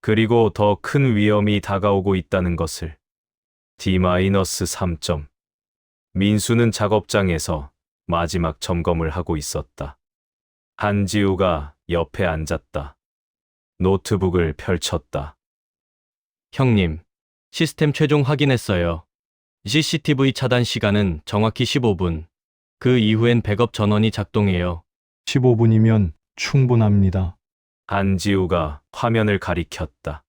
그리고 더 큰 위험이 다가오고 있다는 것을. D-3점. 민수는 작업장에서 마지막 점검을 하고 있었다. 한지우가 옆에 앉았다. 노트북을 펼쳤다. 형님, 시스템 최종 확인했어요. CCTV 차단 시간은 정확히 15분. 그 이후엔 백업 전원이 작동해요. 15분이면 충분합니다. 한지우가 화면을 가리켰다.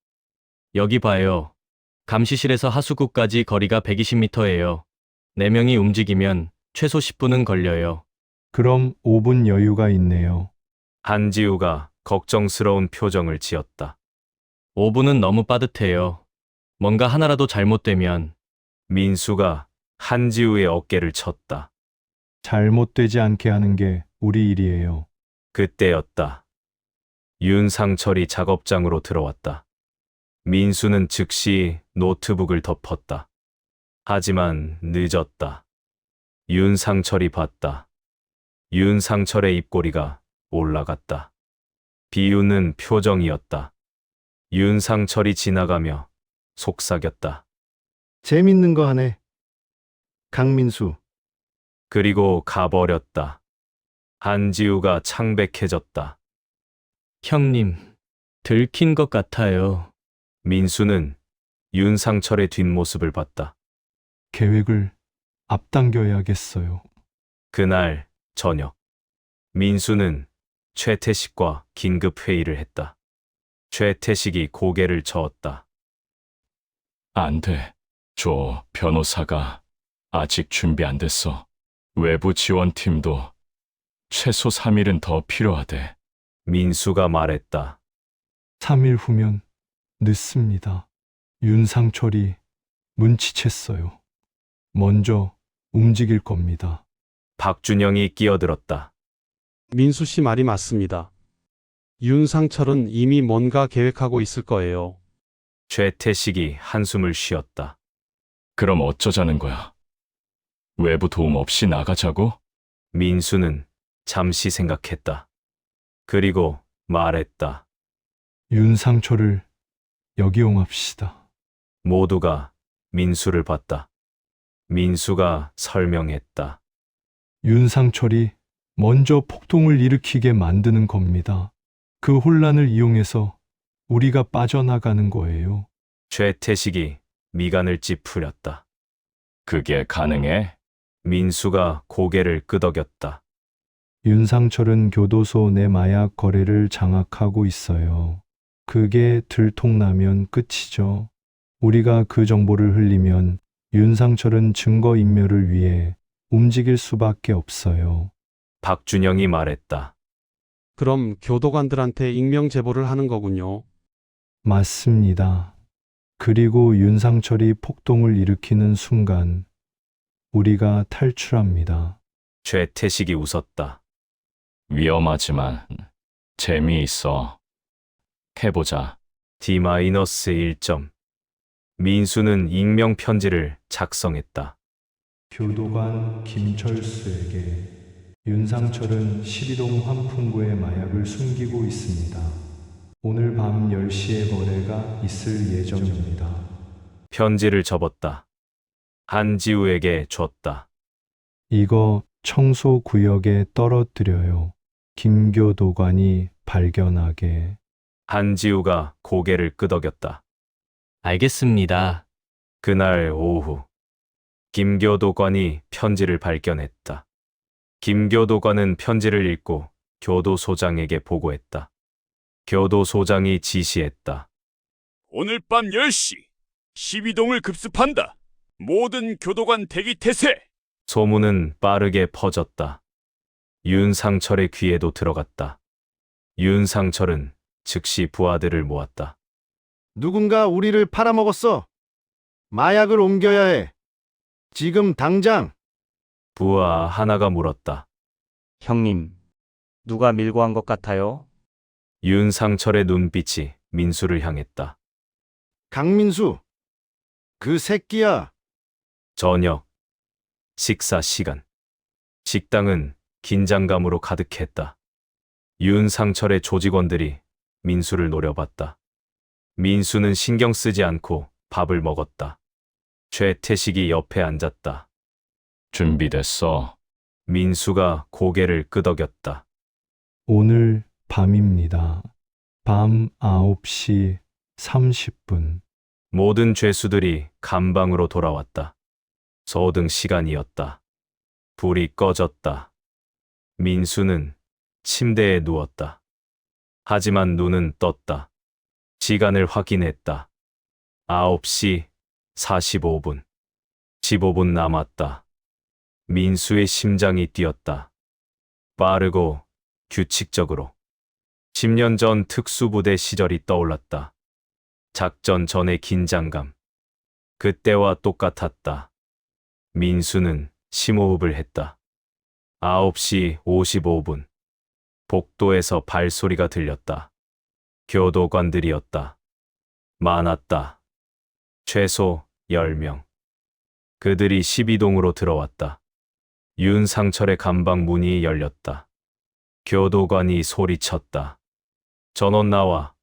여기 봐요. 감시실에서 하수구까지 거리가 120m예요. 4명이 움직이면 최소 10분은 걸려요. 그럼 5분 여유가 있네요. 한지우가 걱정스러운 표정을 지었다. 5분은 너무 빠듯해요. 뭔가 하나라도 잘못되면 민수가 한지우의 어깨를 쳤다. 잘못되지 않게 하는 게 우리 일이에요. 그때였다. 윤상철이 작업장으로 들어왔다. 민수는 즉시 노트북을 덮었다. 하지만 늦었다. 윤상철이 봤다. 윤상철의 입꼬리가 올라갔다. 비웃는 표정이었다. 윤상철이 지나가며 속삭였다. 재밌는 거 하네. 강민수, 그리고 가버렸다. 한지우가 창백해졌다. 형님, 들킨 것 같아요. 민수는 윤상철의 뒷모습을 봤다. 계획을 앞당겨야겠어요. 그날 저녁, 민수는 최태식과 긴급 회의를 했다. 최태식이 고개를 저었다. 안 돼. 조 변호사가 아직 준비 안 됐어. 외부 지원팀도 최소 3일은 더 필요하대. 민수가 말했다. 3일 후면 늦습니다. 윤상철이 눈치챘어요. 먼저 움직일 겁니다. 박준영이 끼어들었다. 민수 씨 말이 맞습니다. 윤상철은 이미 뭔가 계획하고 있을 거예요. 최태식이 한숨을 쉬었다. 그럼 어쩌자는 거야? 외부 도움 없이 나가자고? 민수는 잠시 생각했다. 그리고 말했다. 윤상철을 역이용합시다. 모두가 민수를 봤다. 민수가 설명했다. 윤상철이 먼저 폭동을 일으키게 만드는 겁니다. 그 혼란을 이용해서 우리가 빠져나가는 거예요. 최태식이 미간을 찌푸렸다. 그게 가능해? 민수가 고개를 끄덕였다. 윤상철은 교도소 내 마약 거래를 장악하고 있어요. 그게 들통나면 끝이죠. 우리가 그 정보를 흘리면 윤상철은 증거인멸을 위해 움직일 수밖에 없어요. 박준영이 말했다. 그럼 교도관들한테 익명 제보를 하는 거군요. 맞습니다. 그리고 윤상철이 폭동을 일으키는 순간 우리가 탈출합니다. 최태식이 웃었다. 위험하지만 재미있어. 해보자. D-1점. 민수는 익명 편지를 작성했다. 교도관 김철수에게 윤상철은 12동 환풍구에 마약을 숨기고 있습니다. 오늘 밤 10시에 거래가 있을 예정입니다. 편지를 접었다. 한지우에게 줬다. 이거 청소구역에 떨어뜨려요. 김교도관이 발견하게. 한지우가 고개를 끄덕였다. 알겠습니다. 그날 오후, 김교도관이 편지를 발견했다. 김교도관은 편지를 읽고 교도소장에게 보고했다. 교도소장이 지시했다. 오늘 밤 10시 12동을 급습한다. 모든 교도관 대기 태세. 소문은 빠르게 퍼졌다. 윤상철의 귀에도 들어갔다. 윤상철은 즉시 부하들을 모았다. 누군가 우리를 팔아먹었어. 마약을 옮겨야 해. 지금 당장. 부하 하나가 물었다. 형님, 누가 밀고 한 것 같아요? 윤상철의 눈빛이 민수를 향했다. 강민수. 그 새끼야. 저녁, 식사 시간. 식당은 긴장감으로 가득했다. 윤상철의 조직원들이 민수를 노려봤다. 민수는 신경 쓰지 않고 밥을 먹었다. 최태식이 옆에 앉았다. 준비됐어. 민수가 고개를 끄덕였다. 오늘 밤입니다. 밤 9시 30분. 모든 죄수들이 감방으로 돌아왔다. 소등 시간이었다. 불이 꺼졌다. 민수는 침대에 누웠다. 하지만 눈은 떴다. 시간을 확인했다. 9시 45분. 15분 남았다. 민수의 심장이 뛰었다. 빠르고 규칙적으로. 10년 전 특수부대 시절이 떠올랐다. 작전 전의 긴장감. 그때와 똑같았다. 민수는 심호흡을 했다. 9시 55분. 복도에서 발소리가 들렸다. 교도관들이었다. 많았다. 최소 10명. 그들이 12동으로 들어왔다. 윤상철의 감방 문이 열렸다. 교도관이 소리쳤다. 전원 나와.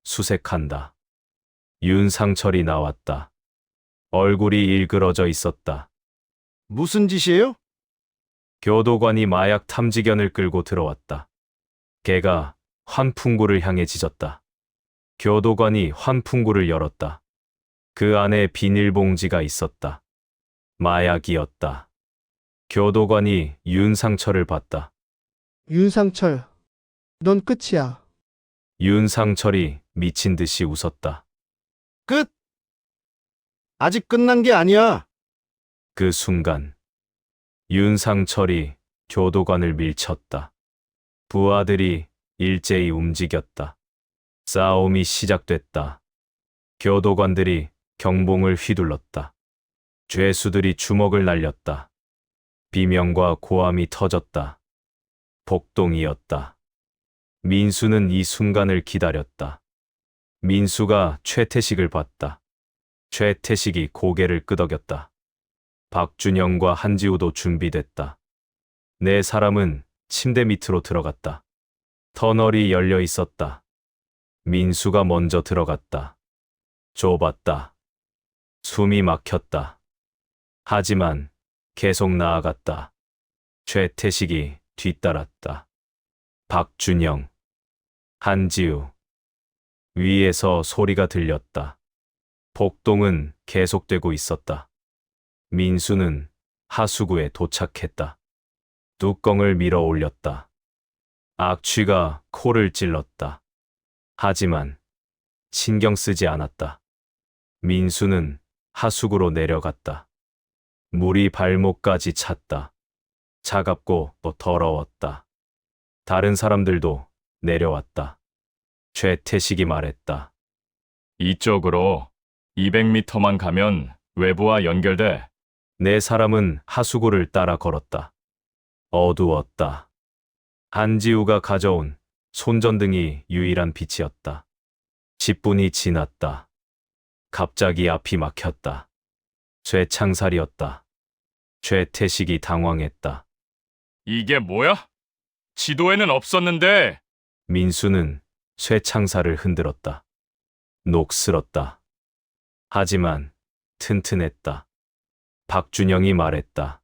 수색한다. 윤상철이 나왔다. 얼굴이 일그러져 있었다. 무슨 짓이에요? 교도관이 마약 탐지견을 끌고 들어왔다. 개가 환풍구를 향해 짖었다. 교도관이 환풍구를 열었다. 그 안에 비닐봉지가 있었다. 마약이었다. 교도관이 윤상철을 봤다. 윤상철, 넌 끝이야. 윤상철이 미친 듯이 웃었다. 끝! 아직 끝난 게 아니야. 그 순간 윤상철이 교도관을 밀쳤다. 부하들이 일제히 움직였다. 싸움이 시작됐다. 교도관들이 경봉을 휘둘렀다. 죄수들이 주먹을 날렸다. 비명과 고함이 터졌다. 복동이었다. 민수는 이 순간을 기다렸다. 민수가 최태식을 봤다. 최태식이 고개를 끄덕였다. 박준영과 한지우도 준비됐다. 네 사람은 침대 밑으로 들어갔다. 터널이 열려 있었다. 민수가 먼저 들어갔다. 좁았다. 숨이 막혔다. 하지만 계속 나아갔다. 최태식이 뒤따랐다. 박준영, 한지우. 위에서 소리가 들렸다. 복동은 계속되고 있었다. 민수는 하수구에 도착했다. 뚜껑을 밀어 올렸다. 악취가 코를 찔렀다. 하지만 신경 쓰지 않았다. 민수는 하수구로 내려갔다. 물이 발목까지 찼다. 차갑고 또 더러웠다. 다른 사람들도 내려왔다. 최태식이 말했다. 이쪽으로 200m만 가면 외부와 연결돼. 네 사람은 하수구를 따라 걸었다. 어두웠다. 한지우가 가져온 손전등이 유일한 빛이었다. 10분이 지났다. 갑자기 앞이 막혔다. 쇠창살이었다. 최태식이 당황했다. 이게 뭐야? 지도에는 없었는데. 민수는 쇠창살을 흔들었다. 녹슬었다. 하지만 튼튼했다. 박준영이 말했다.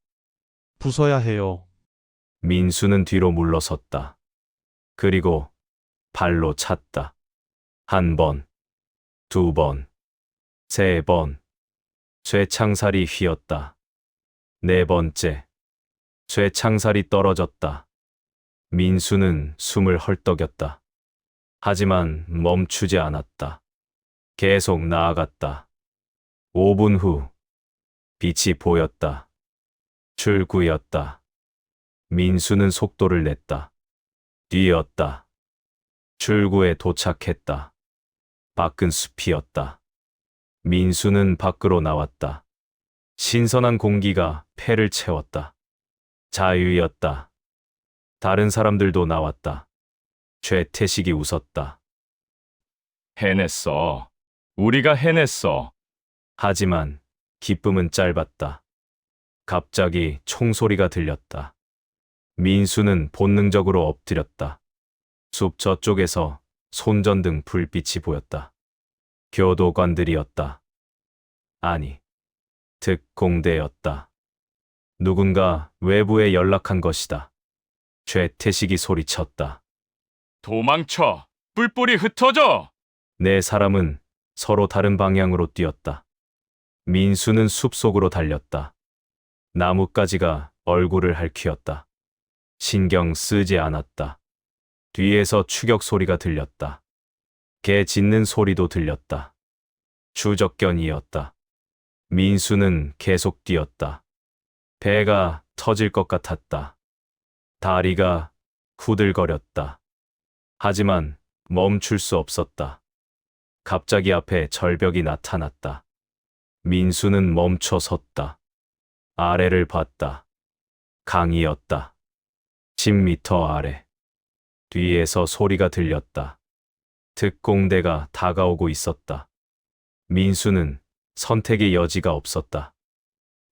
부숴야 해요. 민수는 뒤로 물러섰다. 그리고 발로 찼다. 1번, 2번, 3번. 쇠창살이 휘었다. 4번째. 쇠창살이 떨어졌다. 민수는 숨을 헐떡였다. 하지만 멈추지 않았다. 계속 나아갔다. 5분 후 빛이 보였다. 출구였다. 민수는 속도를 냈다. 뛰었다. 출구에 도착했다. 밖은 숲이었다. 민수는 밖으로 나왔다. 신선한 공기가 폐를 채웠다. 자유였다. 다른 사람들도 나왔다. 최태식이 웃었다. 해냈어. 우리가 해냈어. 하지만 기쁨은 짧았다. 갑자기 총소리가 들렸다. 민수는 본능적으로 엎드렸다. 숲 저쪽에서 손전등 불빛이 보였다. 교도관들이었다. 아니, 특공대였다. 누군가 외부에 연락한 것이다. 최태식이 소리쳤다. 도망쳐! 뿔뿔이 흩어져! 네 사람은 서로 다른 방향으로 뛰었다. 민수는 숲속으로 달렸다. 나뭇가지가 얼굴을 핥히었다. 신경 쓰지 않았다. 뒤에서 추격 소리가 들렸다. 개 짖는 소리도 들렸다. 추적견이었다. 민수는 계속 뛰었다. 배가 터질 것 같았다. 다리가 후들거렸다. 하지만 멈출 수 없었다. 갑자기 앞에 절벽이 나타났다. 민수는 멈춰 섰다. 아래를 봤다. 강이었다. 10m 아래. 뒤에서 소리가 들렸다. 특공대가 다가오고 있었다. 민수는 선택의 여지가 없었다.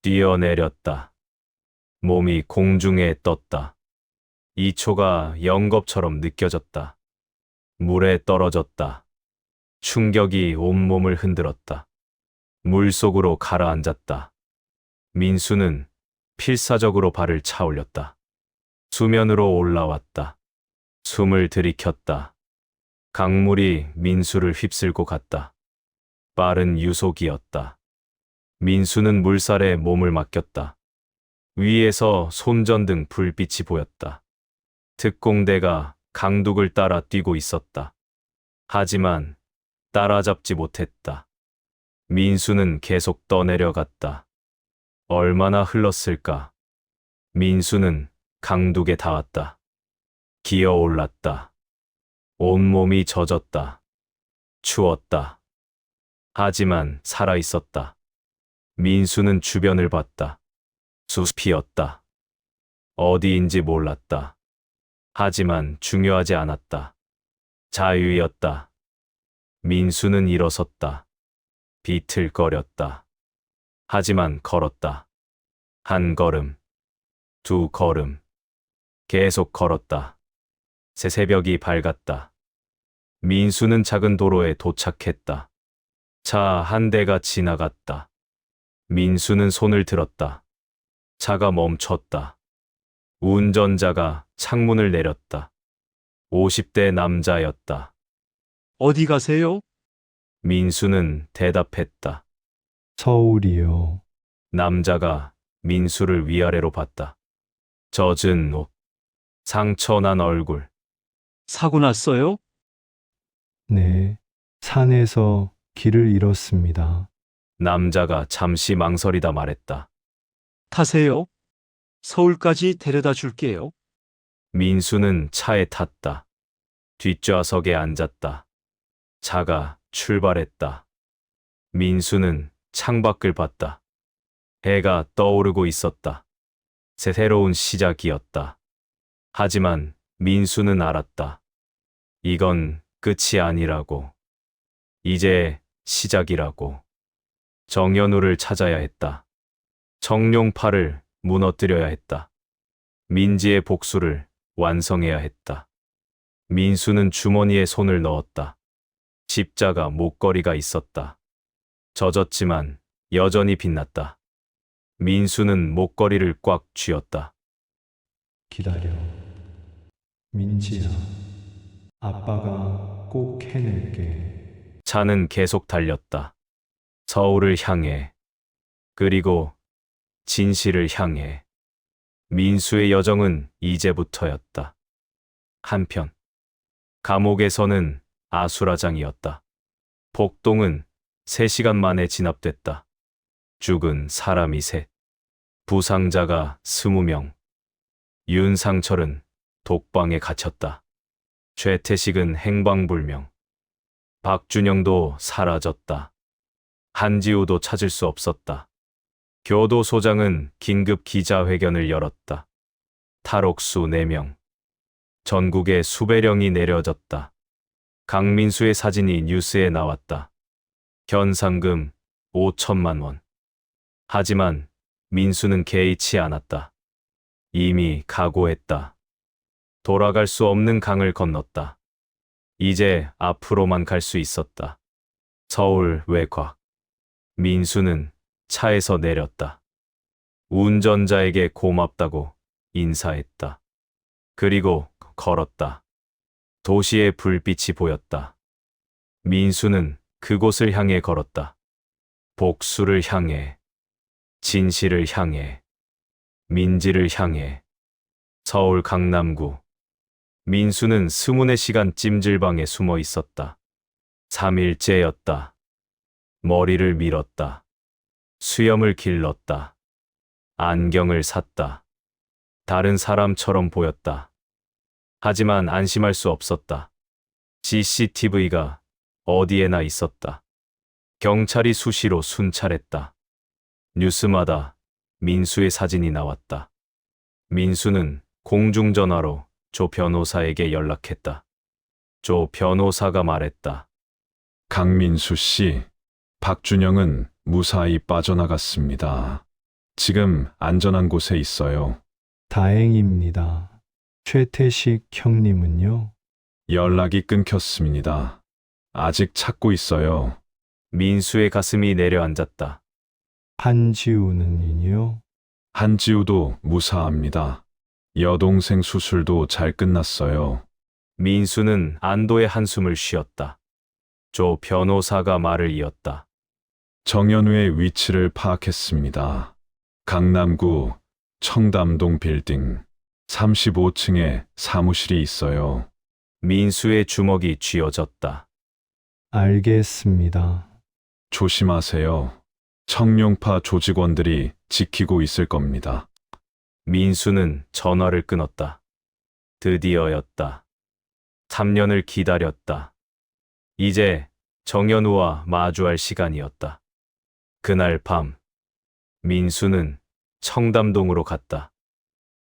뛰어내렸다. 몸이 공중에 떴다. 2초가 영겁처럼 느껴졌다. 물에 떨어졌다. 충격이 온몸을 흔들었다. 물속으로 가라앉았다. 민수는 필사적으로 발을 차 올렸다. 수면으로 올라왔다. 숨을 들이켰다. 강물이 민수를 휩쓸고 갔다. 빠른 유속이었다. 민수는 물살에 몸을 맡겼다. 위에서 손전등 불빛이 보였다. 특공대가 강둑을 따라 뛰고 있었다. 하지만 따라잡지 못했다. 민수는 계속 떠내려갔다. 얼마나 흘렀을까? 민수는 강둑에 닿았다. 기어 올랐다. 온몸이 젖었다. 추웠다. 하지만 살아 있었다. 민수는 주변을 봤다. 숲이었다. 어디인지 몰랐다. 하지만 중요하지 않았다. 자유였다. 민수는 일어섰다. 비틀거렸다. 하지만 걸었다. 한 걸음, 두 걸음. 계속 걸었다. 새벽이 밝았다. 민수는 작은 도로에 도착했다. 차 한 대가 지나갔다. 민수는 손을 들었다. 차가 멈췄다. 운전자가 창문을 내렸다. 50대 남자였다. 어디 가세요? 민수는 대답했다. 서울이요. 남자가 민수를 위아래로 봤다. 젖은 옷, 상처난 얼굴. 사고 났어요? 네. 산에서 길을 잃었습니다. 남자가 잠시 망설이다 말했다. 타세요. 서울까지 데려다 줄게요. 민수는 차에 탔다. 뒷좌석에 앉았다. 차가 출발했다. 민수는 창밖을 봤다. 해가 떠오르고 있었다. 새로운 시작이었다. 하지만 민수는 알았다. 이건 끝이 아니라고. 이제 시작이라고. 정연우를 찾아야 했다. 정룡파를 무너뜨려야 했다. 민지의 복수를 완성해야 했다. 민수는 주머니에 손을 넣었다. 십자가 목걸이가 있었다. 젖었지만 여전히 빛났다. 민수는 목걸이를 꽉 쥐었다. 기다려. 민지야. 아빠가 꼭 해낼게. 차는 계속 달렸다. 서울을 향해, 그리고 진실을 향해. 민수의 여정은 이제부터였다. 한편, 감옥에서는 아수라장이었다. 복동은 3시간 만에 진압됐다. 죽은 사람이 셋, 부상자가 20명. 윤상철은 독방에 갇혔다. 최태식은 행방불명. 박준영도 사라졌다. 한지우도 찾을 수 없었다. 교도소장은 긴급 기자회견을 열었다. 탈옥수 4명. 전국에 수배령이 내려졌다. 강민수의 사진이 뉴스에 나왔다. 현상금 5천만 원. 하지만 민수는 개의치 않았다. 이미 각오했다. 돌아갈 수 없는 강을 건넜다. 이제 앞으로만 갈 수 있었다. 서울 외곽. 민수는 차에서 내렸다. 운전자에게 고맙다고 인사했다. 그리고 걸었다. 도시의 불빛이 보였다. 민수는 그곳을 향해 걸었다. 복수를 향해, 진실을 향해, 민지를 향해. 서울 강남구. 민수는 24시간 찜질방에 숨어 있었다. 3일째였다. 머리를 밀었다. 수염을 길렀다. 안경을 샀다. 다른 사람처럼 보였다. 하지만 안심할 수 없었다. CCTV가 어디에나 있었다. 경찰이 수시로 순찰했다. 뉴스마다 민수의 사진이 나왔다. 민수는 공중전화로 조 변호사에게 연락했다. 조 변호사가 말했다. 강민수 씨, 박준영은 무사히 빠져나갔습니다. 지금 안전한 곳에 있어요. 다행입니다. 최태식 형님은요? 연락이 끊겼습니다. 아직 찾고 있어요. 민수의 가슴이 내려앉았다. 한지우는요? 한지우도 무사합니다. 여동생 수술도 잘 끝났어요. 민수는 안도의 한숨을 쉬었다. 조 변호사가 말을 이었다. 정연우의 위치를 파악했습니다. 강남구 청담동 빌딩 35층에 사무실이 있어요. 민수의 주먹이 쥐어졌다. 알겠습니다. 조심하세요. 청룡파 조직원들이 지키고 있을 겁니다. 민수는 전화를 끊었다. 드디어였다. 3년을 기다렸다. 이제 정연우와 마주할 시간이었다. 그날 밤, 민수는 청담동으로 갔다.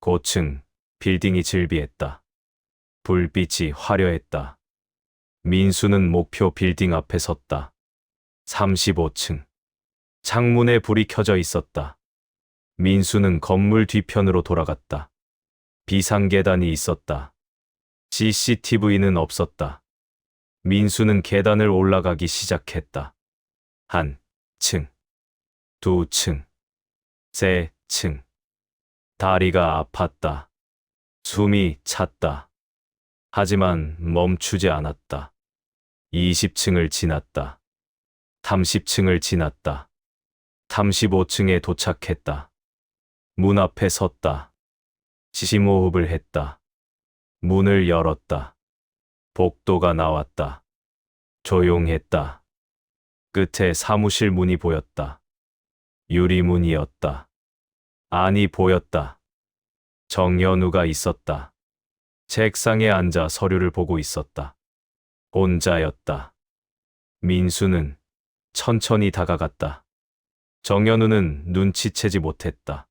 고층 빌딩이 즐비했다. 불빛이 화려했다. 민수는 목표 빌딩 앞에 섰다. 35층. 창문에 불이 켜져 있었다. 민수는 건물 뒤편으로 돌아갔다. 비상계단이 있었다. CCTV는 없었다. 민수는 계단을 올라가기 시작했다. 1층, 2층, 3층. 다리가 아팠다. 숨이 찼다. 하지만 멈추지 않았다. 20층을 지났다. 30층을 지났다. 35층에 도착했다. 문 앞에 섰다. 심호흡을 했다. 문을 열었다. 복도가 나왔다. 조용했다. 끝에 사무실 문이 보였다. 유리문이었다. 안이 보였다. 정연우가 있었다. 책상에 앉아 서류를 보고 있었다. 혼자였다. 민수는 천천히 다가갔다. 정연우는 눈치채지 못했다.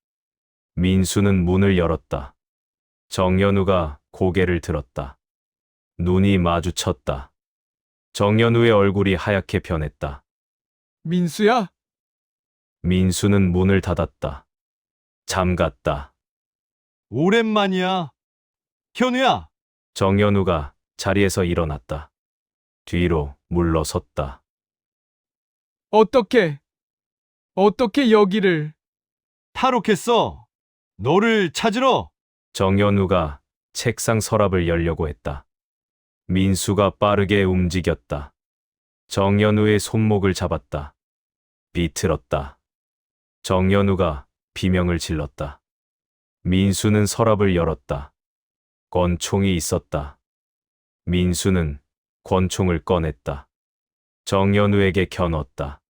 민수는 문을 열었다. 정연우가 고개를 들었다. 눈이 마주쳤다. 정연우의 얼굴이 하얗게 변했다. 민수야? 민수는 문을 닫았다. 잠갔다. 오랜만이야. 현우야! 정연우가 자리에서 일어났다. 뒤로 물러섰다. 어떻게 여기를? 탈옥했어. 너를 찾으러. 정연우가 책상 서랍을 열려고 했다. 민수가 빠르게 움직였다. 정연우의 손목을 잡았다. 비틀었다. 정연우가 비명을 질렀다. 민수는 서랍을 열었다. 권총이 있었다. 민수는 권총을 꺼냈다. 정연우에게 겨눴다.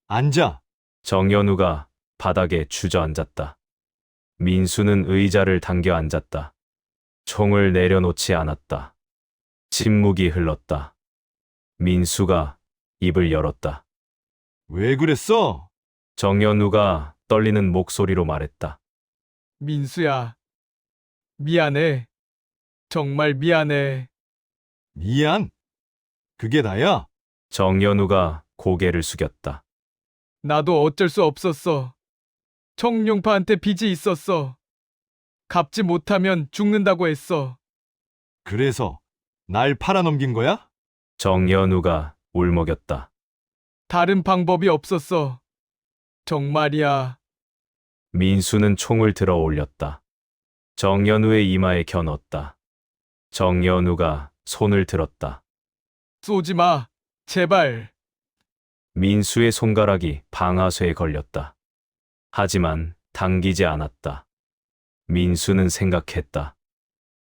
앉아. 정연우가 바닥에 주저앉았다. 민수는 의자를 당겨 앉았다. 총을 내려놓지 않았다. 침묵이 흘렀다. 민수가 입을 열었다. 왜 그랬어? 정연우가 떨리는 목소리로 말했다. 민수야. 미안해. 정말 미안해. 미안? 그게 다야? 정연우가 고개를 숙였다. 나도 어쩔 수 없었어. 청룡파한테 빚이 있었어. 갚지 못하면 죽는다고 했어. 그래서 날 팔아넘긴 거야? 정연우가 울먹였다. 다른 방법이 없었어. 정말이야. 민수는 총을 들어 올렸다. 정연우의 이마에 겨눴다. 정연우가 손을 들었다. 쏘지 마. 제발. 민수의 손가락이 방아쇠에 걸렸다. 하지만 당기지 않았다. 민수는 생각했다.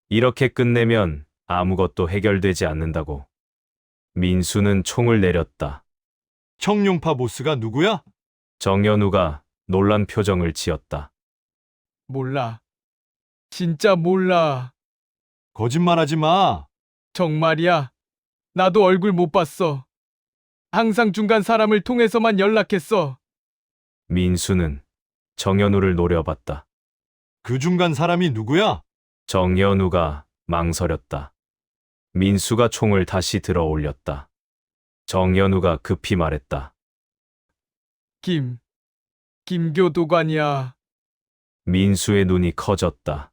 이렇게 끝내면 아무것도 해결되지 않는다고. 민수는 총을 내렸다. 청룡파 보스가 누구야? 정연우가 놀란 표정을 지었다. 몰라. 진짜 몰라. 거짓말하지 마. 정말이야. 나도 얼굴 못 봤어. 항상 중간 사람을 통해서만 연락했어. 민수는 정연우를 노려봤다. 그 중간 사람이 누구야? 정연우가 망설였다. 민수가 총을 다시 들어 올렸다. 정연우가 급히 말했다. 김교도관이야. 민수의 눈이 커졌다.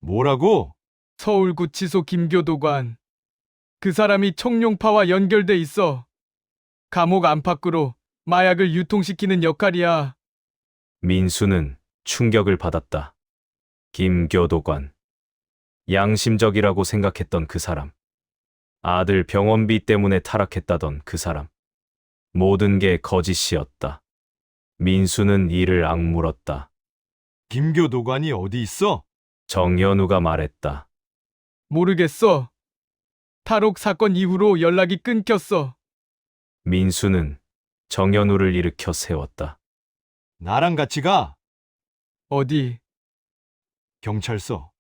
뭐라고? 서울구치소 김교도관. 그 사람이 청룡파와 연결돼 있어. 감옥 안팎으로 마약을 유통시키는 역할이야. 민수는 충격을 받았다. 김교도관. 양심적이라고 생각했던 그 사람. 아들 병원비 때문에 타락했다던 그 사람. 모든 게 거짓이었다. 민수는 이를 악물었다. 김교도관이 어디 있어? 정연우가 말했다. 모르겠어. 탈옥 사건 이후로 연락이 끊겼어. 민수는 정연우를 일으켜 세웠다. 나랑 같이 가. 어디? 경찰서.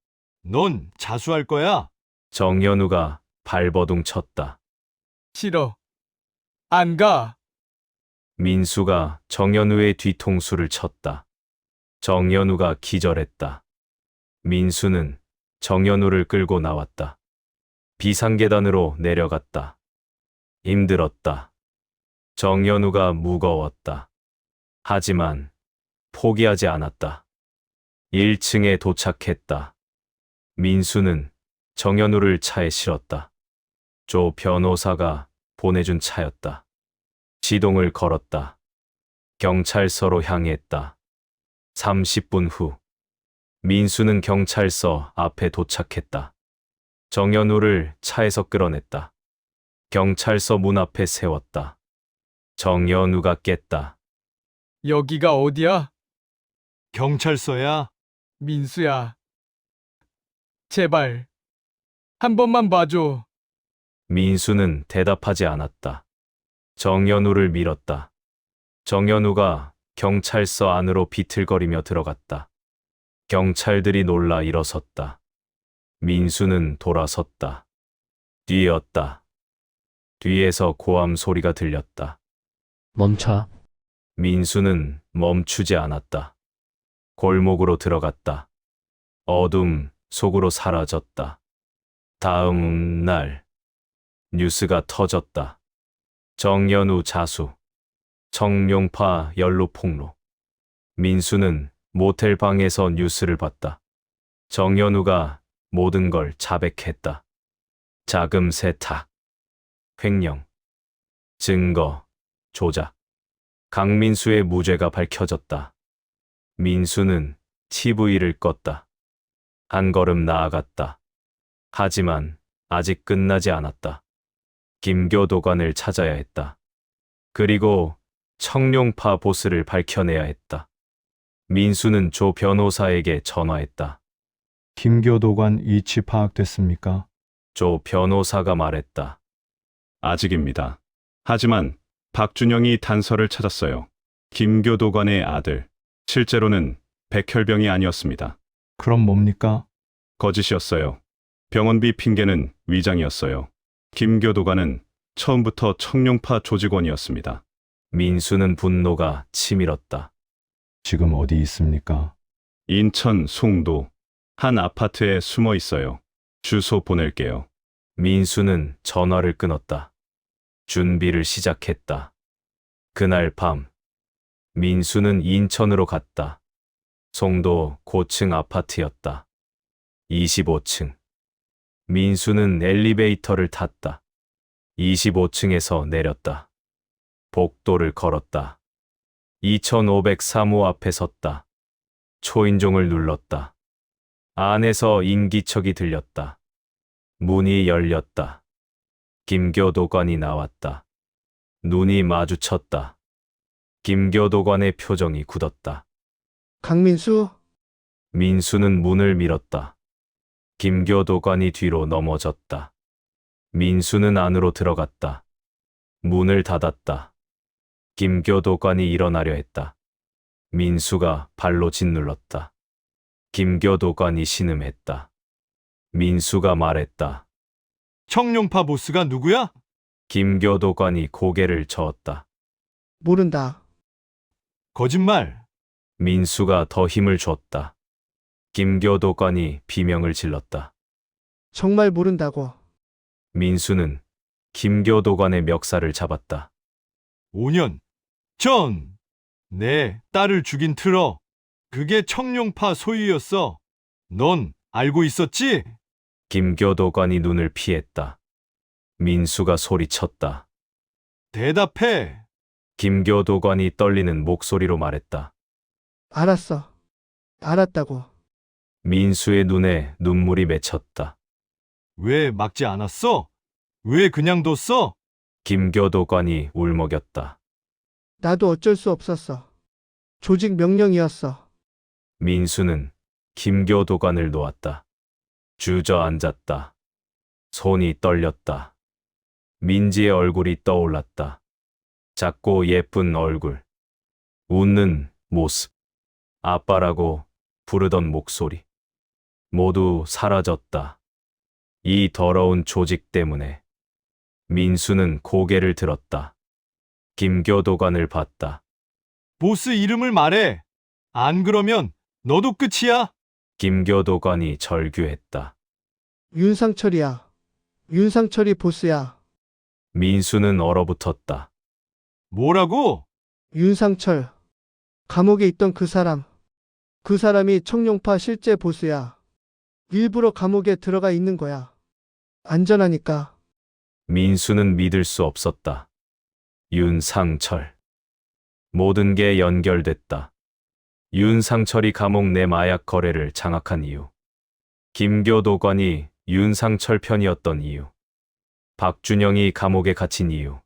넌 자수할 거야. 정연우가 발버둥 쳤다. 싫어. 안 가. 민수가 정연우의 뒤통수를 쳤다. 정연우가 기절했다. 민수는 정연우를 끌고 나왔다. 비상계단으로 내려갔다. 힘들었다. 정연우가 무거웠다. 하지만 포기하지 않았다. 1층에 도착했다. 민수는 정연우를 차에 실었다. 조 변호사가 보내준 차였다. 시동을 걸었다. 경찰서로 향했다. 30분 후 민수는 경찰서 앞에 도착했다. 정연우를 차에서 끌어냈다. 경찰서 문 앞에 세웠다. 정연우가 깼다. 여기가 어디야? 경찰서야. 민수야. 제발. 한 번만 봐줘. 민수는 대답하지 않았다. 정연우를 밀었다. 정연우가 경찰서 안으로 비틀거리며 들어갔다. 경찰들이 놀라 일어섰다. 민수는 돌아섰다. 뛰었다. 뒤에서 고함 소리가 들렸다. 멈춰. 민수는 멈추지 않았다. 골목으로 들어갔다. 어둠 속으로 사라졌다. 다음 날 뉴스가 터졌다. 정연우 자수. 청룡파 연로 폭로. 민수는 모텔 방에서 뉴스를 봤다. 정연우가 모든 걸 자백했다. 자금 세탁, 횡령, 증거, 조작. 강민수의 무죄가 밝혀졌다. 민수는 TV를 껐다. 한 걸음 나아갔다. 하지만 아직 끝나지 않았다. 김교도관을 찾아야 했다. 그리고 청룡파 보스를 밝혀내야 했다. 민수는 조 변호사에게 전화했다. 김교도관 위치 파악됐습니까? 조 변호사가 말했다. 아직입니다. 하지만 박준영이 단서를 찾았어요. 김교도관의 아들. 실제로는 백혈병이 아니었습니다. 그럼 뭡니까? 거짓이었어요. 병원비 핑계는 위장이었어요. 김교도관은 처음부터 청룡파 조직원이었습니다. 민수는 분노가 치밀었다. 지금 어디 있습니까? 인천 송도 한 아파트에 숨어 있어요. 주소 보낼게요. 민수는 전화를 끊었다. 준비를 시작했다. 그날 밤 민수는 인천으로 갔다. 송도 고층 아파트였다. 25층. 민수는 엘리베이터를 탔다. 25층에서 내렸다. 복도를 걸었다. 2503호 앞에 섰다. 초인종을 눌렀다. 안에서 인기척이 들렸다. 문이 열렸다. 김교도관이 나왔다. 눈이 마주쳤다. 김교도관의 표정이 굳었다. 강민수, 민수는 문을 밀었다. 김교도관이 뒤로 넘어졌다. 민수는 안으로 들어갔다. 문을 닫았다. 김교도관이 일어나려 했다. 민수가 발로 짓눌렀다. 김교도관이 신음했다. 민수가 말했다. 청룡파 보스가 누구야? 김교도관이 고개를 저었다. 모른다. 거짓말. 민수가 더 힘을 줬다. 김교도관이 비명을 질렀다. 정말 모른다고. 민수는 김교도관의 멱살을 잡았다. 5년 전 내 딸을 죽인 트럭. 그게 청룡파 소유였어. 넌 알고 있었지? 김교도관이 눈을 피했다. 민수가 소리쳤다. 대답해. 김교도관이 떨리는 목소리로 말했다. 알았어. 알았다고. 민수의 눈에 눈물이 맺혔다. 왜 막지 않았어? 왜 그냥 뒀어? 김교도관이 울먹였다. 나도 어쩔 수 없었어. 조직 명령이었어. 민수는 김교도관을 놓았다. 주저앉았다. 손이 떨렸다. 민지의 얼굴이 떠올랐다. 작고 예쁜 얼굴. 웃는 모습. 아빠라고 부르던 목소리. 모두 사라졌다. 이 더러운 조직 때문에. 민수는 고개를 들었다. 김교도관을 봤다. 보스 이름을 말해. 안 그러면 너도 끝이야. 김교도관이 절규했다. 윤상철이야. 윤상철이 보스야. 민수는 얼어붙었다. 뭐라고? 윤상철. 감옥에 있던 그 사람. 그 사람이 청룡파 실제 보스야. 일부러 감옥에 들어가 있는 거야. 안전하니까. 민수는 믿을 수 없었다. 윤상철. 모든 게 연결됐다. 윤상철이 감옥 내 마약 거래를 장악한 이유. 김교도관이 윤상철 편이었던 이유. 박준영이 감옥에 갇힌 이유.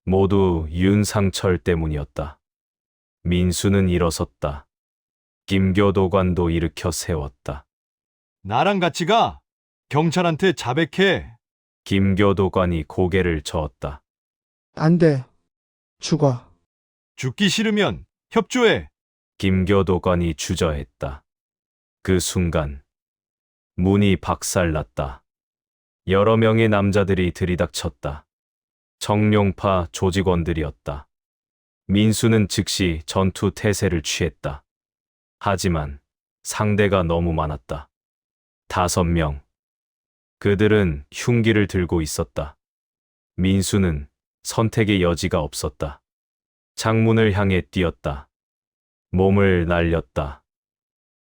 모두 윤상철 때문이었다. 민수는 일어섰다. 김교도관도 일으켜 세웠다. 나랑 같이 가. 경찰한테 자백해. 김교도관이 고개를 저었다. 안 돼. 죽어. 죽기 싫으면 협조해. 김교도관이 주저했다. 그 순간 문이 박살났다. 여러 명의 남자들이 들이닥쳤다. 청룡파 조직원들이었다. 민수는 즉시 전투 태세를 취했다. 하지만 상대가 너무 많았다. 5명. 그들은 흉기를 들고 있었다. 민수는 선택의 여지가 없었다. 창문을 향해 뛰었다. 몸을 날렸다.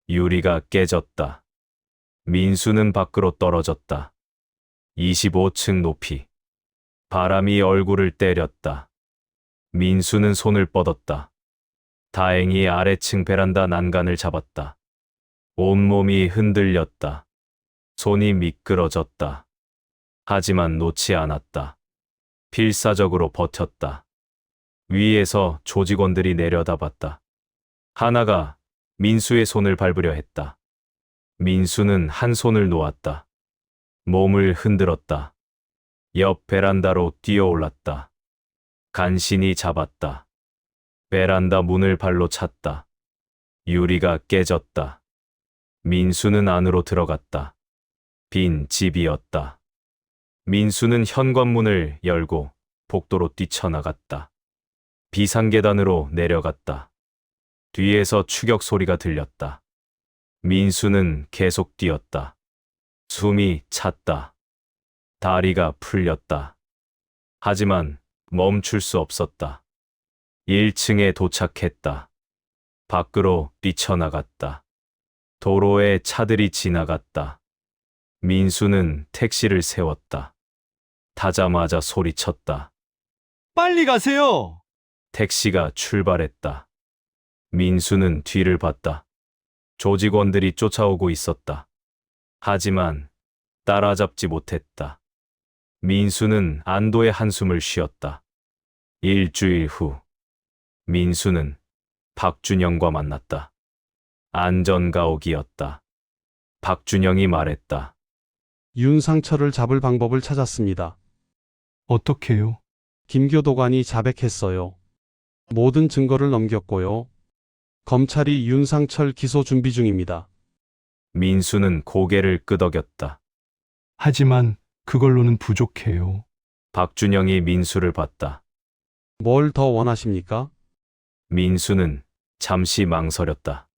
유리가 깨졌다. 민수는 밖으로 떨어졌다. 25층 높이. 바람이 얼굴을 때렸다. 민수는 손을 뻗었다. 다행히 아래층 베란다 난간을 잡았다. 온몸이 흔들렸다. 손이 미끄러졌다. 하지만 놓지 않았다. 필사적으로 버텼다. 위에서 조직원들이 내려다봤다. 하나가 민수의 손을 밟으려 했다. 민수는 한 손을 놓았다. 몸을 흔들었다. 옆 베란다로 뛰어올랐다. 간신히 잡았다. 베란다 문을 발로 찼다. 유리가 깨졌다. 민수는 안으로 들어갔다. 빈 집이었다. 민수는 현관문을 열고 복도로 뛰쳐나갔다. 비상계단으로 내려갔다. 뒤에서 추격 소리가 들렸다. 민수는 계속 뛰었다. 숨이 찼다. 다리가 풀렸다. 하지만 멈출 수 없었다. 1층에 도착했다. 밖으로 뛰쳐나갔다. 도로에 차들이 지나갔다. 민수는 택시를 세웠다. 타자마자 소리쳤다. 빨리 가세요! 택시가 출발했다. 민수는 뒤를 봤다. 조직원들이 쫓아오고 있었다. 하지만 따라잡지 못했다. 민수는 안도의 한숨을 쉬었다. 일주일 후, 민수는 박준영과 만났다. 안전가옥이었다. 박준영이 말했다. 윤상철을 잡을 방법을 찾았습니다. 어떻게요? 김교도관이 자백했어요. 모든 증거를 넘겼고요. 검찰이 윤상철 기소 준비 중입니다. 민수는 고개를 끄덕였다. 하지만 그걸로는 부족해요. 박준영이 민수를 봤다. 뭘 더 원하십니까? 민수는 잠시 망설였다.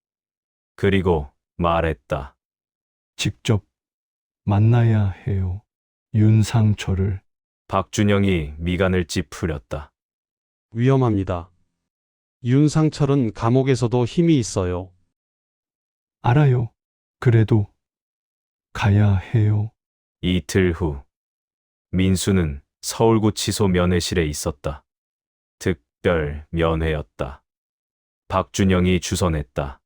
그리고 말했다. 직접 만나야 해요. 윤상철을. 박준영이 미간을 찌푸렸다. 위험합니다. 윤상철은 감옥에서도 힘이 있어요. 알아요. 그래도 가야 해요. 이틀 후, 민수는 서울구치소 면회실에 있었다. 특별 면회였다. 박준영이 주선했다.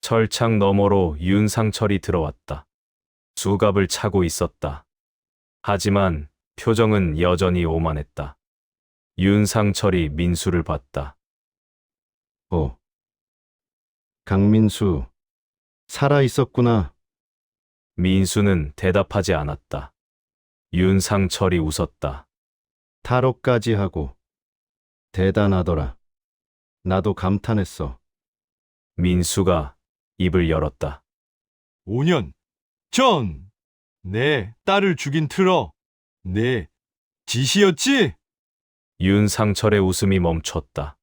철창 너머로 윤상철이 들어왔다. 수갑을 차고 있었다. 하지만 표정은 여전히 오만했다. 윤상철이 민수를 봤다. 강민수, 살아 있었구나. 민수는 대답하지 않았다. 윤상철이 웃었다. 탈옥까지 하고. 대단하더라. 나도 감탄했어. 민수가 입을 열었다. 5년 전 내 딸을 죽인 틀어 내 지시였지? 윤상철의 웃음이 멈췄다.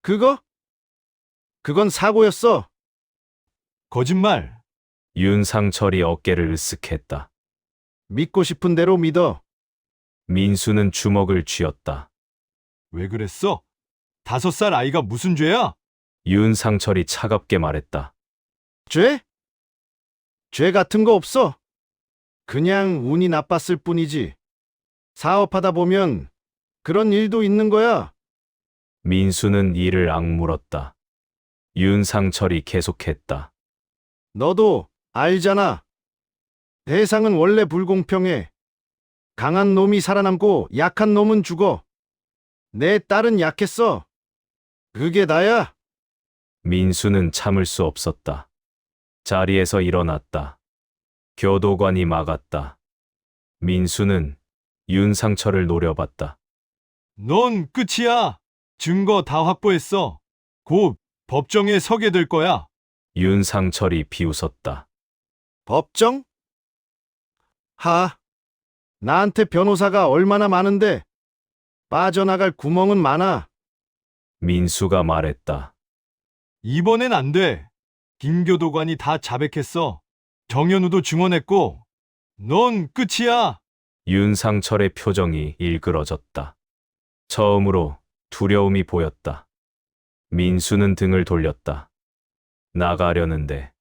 그건 사고였어. 거짓말. 윤상철이 어깨를 으쓱했다. 믿고 싶은 대로 믿어. 민수는 주먹을 쥐었다. 왜 그랬어? 5살 아이가 무슨 죄야? 윤상철이 차갑게 말했다. 죄? 죄 같은 거 없어. 그냥 운이 나빴을 뿐이지. 사업하다 보면 그런 일도 있는 거야. 민수는 이를 악물었다. 윤상철이 계속했다. 너도 알잖아. 세상은 원래 불공평해. 강한 놈이 살아남고 약한 놈은 죽어. 내 딸은 약했어. 그게 나야. 민수는 참을 수 없었다. 자리에서 일어났다. 교도관이 막았다. 민수는 윤상철을 노려봤다. 넌 끝이야. 증거 다 확보했어. 곧 법정에 서게 될 거야. 윤상철이 비웃었다. 법정? 나한테 변호사가 얼마나 많은데 빠져나갈 구멍은 많아. 민수가 말했다. 이번엔 안 돼. 김교도관이 다 자백했어. 정현우도 증언했고, 넌 끝이야. 윤상철의 표정이 일그러졌다. 처음으로 두려움이 보였다. 민수는 등을 돌렸다. 나가려는데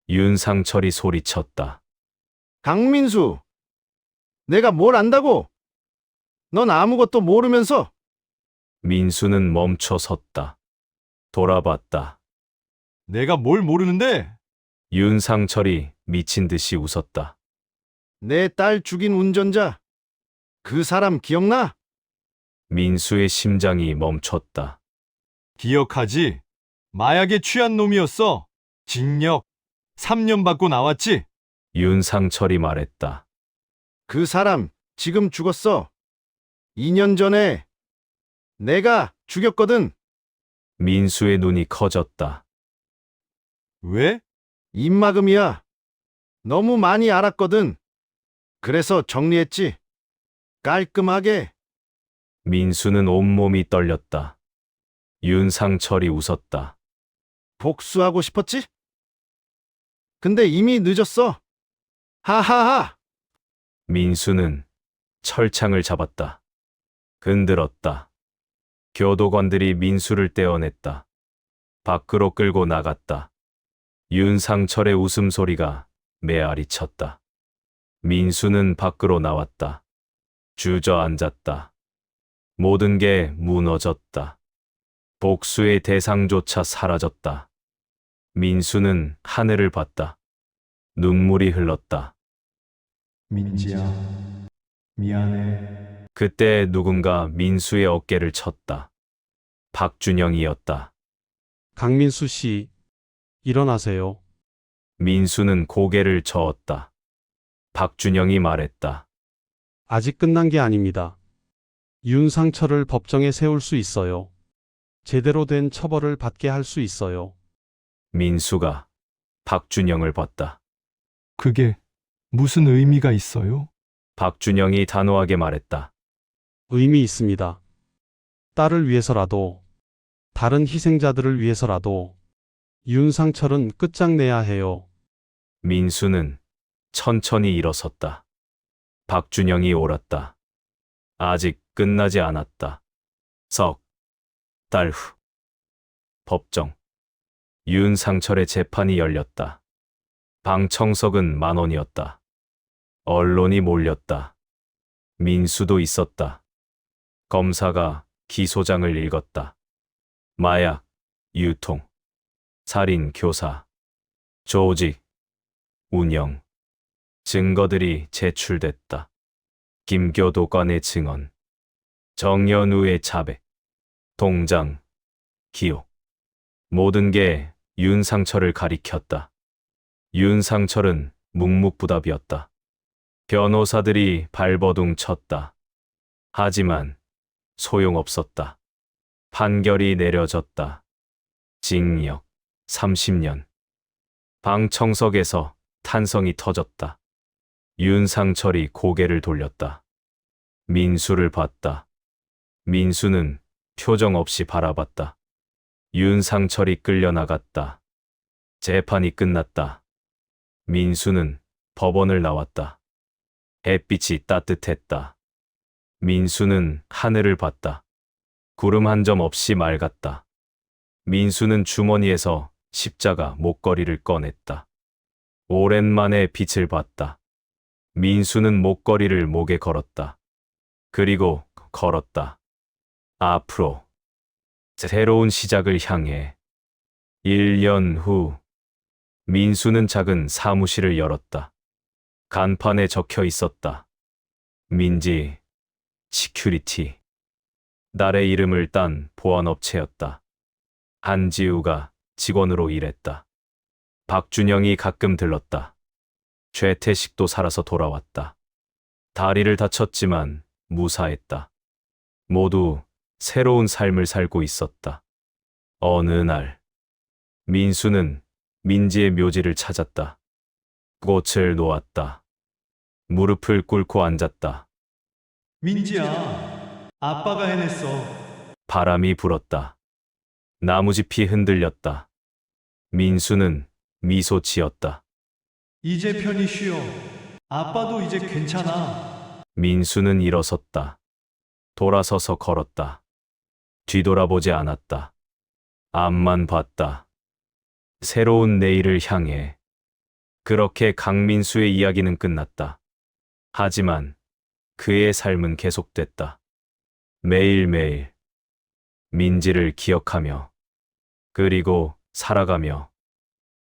윤상철이 소리쳤다. 강민수, 내가 뭘 안다고? 넌 아무것도 모르면서. 민수는 멈춰 섰다. 돌아봤다. 내가 뭘 모르는데? 윤상철이 미친 듯이 웃었다. 내 딸 죽인 운전자. 그 사람 기억나? 민수의 심장이 멈췄다. 기억하지? 마약에 취한 놈이었어. 징역 3년 받고 나왔지? 윤상철이 말했다. 그 사람 지금 죽었어. 2년 전에 내가 죽였거든. 민수의 눈이 커졌다. 왜? 입막음이야. 너무 많이 알았거든. 그래서 정리했지. 깔끔하게. 민수는 온몸이 떨렸다. 윤상철이 웃었다. 복수하고 싶었지? 근데 이미 늦었어. 하하하. 민수는 철창을 잡았다. 흔들었다. 교도관들이 민수를 떼어냈다. 밖으로 끌고 나갔다. 윤상철의 웃음소리가 메아리 쳤다. 민수는 밖으로 나왔다. 주저앉았다. 모든 게 무너졌다. 복수의 대상조차 사라졌다. 민수는 하늘을 봤다. 눈물이 흘렀다. 민지야, 미안해. 그때 누군가 민수의 어깨를 쳤다. 박준영이었다. 강민수 씨, 일어나세요. 민수는 고개를 저었다. 박준영이 말했다. 아직 끝난 게 아닙니다. 윤상철을 법정에 세울 수 있어요. 제대로 된 처벌을 받게 할 수 있어요. 민수가 박준영을 봤다. 그게 무슨 의미가 있어요? 박준영이 단호하게 말했다. 의미 있습니다. 딸을 위해서라도, 다른 희생자들을 위해서라도 윤상철은 끝장내야 해요. 민수는 천천히 일어섰다. 박준영이 옳았다. 아직 끝나지 않았다. 석 달 후. 법정. 윤상철의 재판이 열렸다. 방청석은 10,000원이었다. 언론이 몰렸다. 민수도 있었다. 검사가 기소장을 읽었다. 마약, 유통, 살인, 교사, 조직, 운영. 증거들이 제출됐다. 김교도관의 증언, 정연우의 자백, 동장, 기록. 모든 게 윤상철을 가리켰다. 윤상철은 묵묵부답이었다. 변호사들이 발버둥 쳤다. 하지만 소용없었다. 판결이 내려졌다. 징역 30년. 방청석에서 탄성이 터졌다. 윤상철이 고개를 돌렸다. 민수를 봤다. 민수는 표정 없이 바라봤다. 윤상철이 끌려나갔다. 재판이 끝났다. 민수는 법원을 나왔다. 햇빛이 따뜻했다. 민수는 하늘을 봤다. 구름 한 점 없이 맑았다. 민수는 주머니에서 십자가 목걸이를 꺼냈다. 오랜만에 빛을 봤다. 민수는 목걸이를 목에 걸었다. 그리고 걸었다. 앞으로. 새로운 시작을 향해. 1년 후. 민수는 작은 사무실을 열었다. 간판에 적혀 있었다. 민지, 시큐리티. 딸의 이름을 딴 보안업체였다. 한지우가 직원으로 일했다. 박준영이 가끔 들렀다. 최태식도 살아서 돌아왔다. 다리를 다쳤지만 무사했다. 모두 새로운 삶을 살고 있었다. 어느 날, 민수는 민지의 묘지를 찾았다. 꽃을 놓았다. 무릎을 꿇고 앉았다. 민지야, 아빠가 해냈어. 바람이 불었다. 나무짚이 흔들렸다. 민수는 미소 지었다. 이제 편히 쉬어. 아빠도 이제 괜찮아. 민수는 일어섰다. 돌아서서 걸었다. 뒤돌아보지 않았다. 앞만 봤다. 새로운 내일을 향해. 그렇게 강민수의 이야기는 끝났다. 하지만 그의 삶은 계속됐다. 매일매일 민지를 기억하며 그리고 살아가며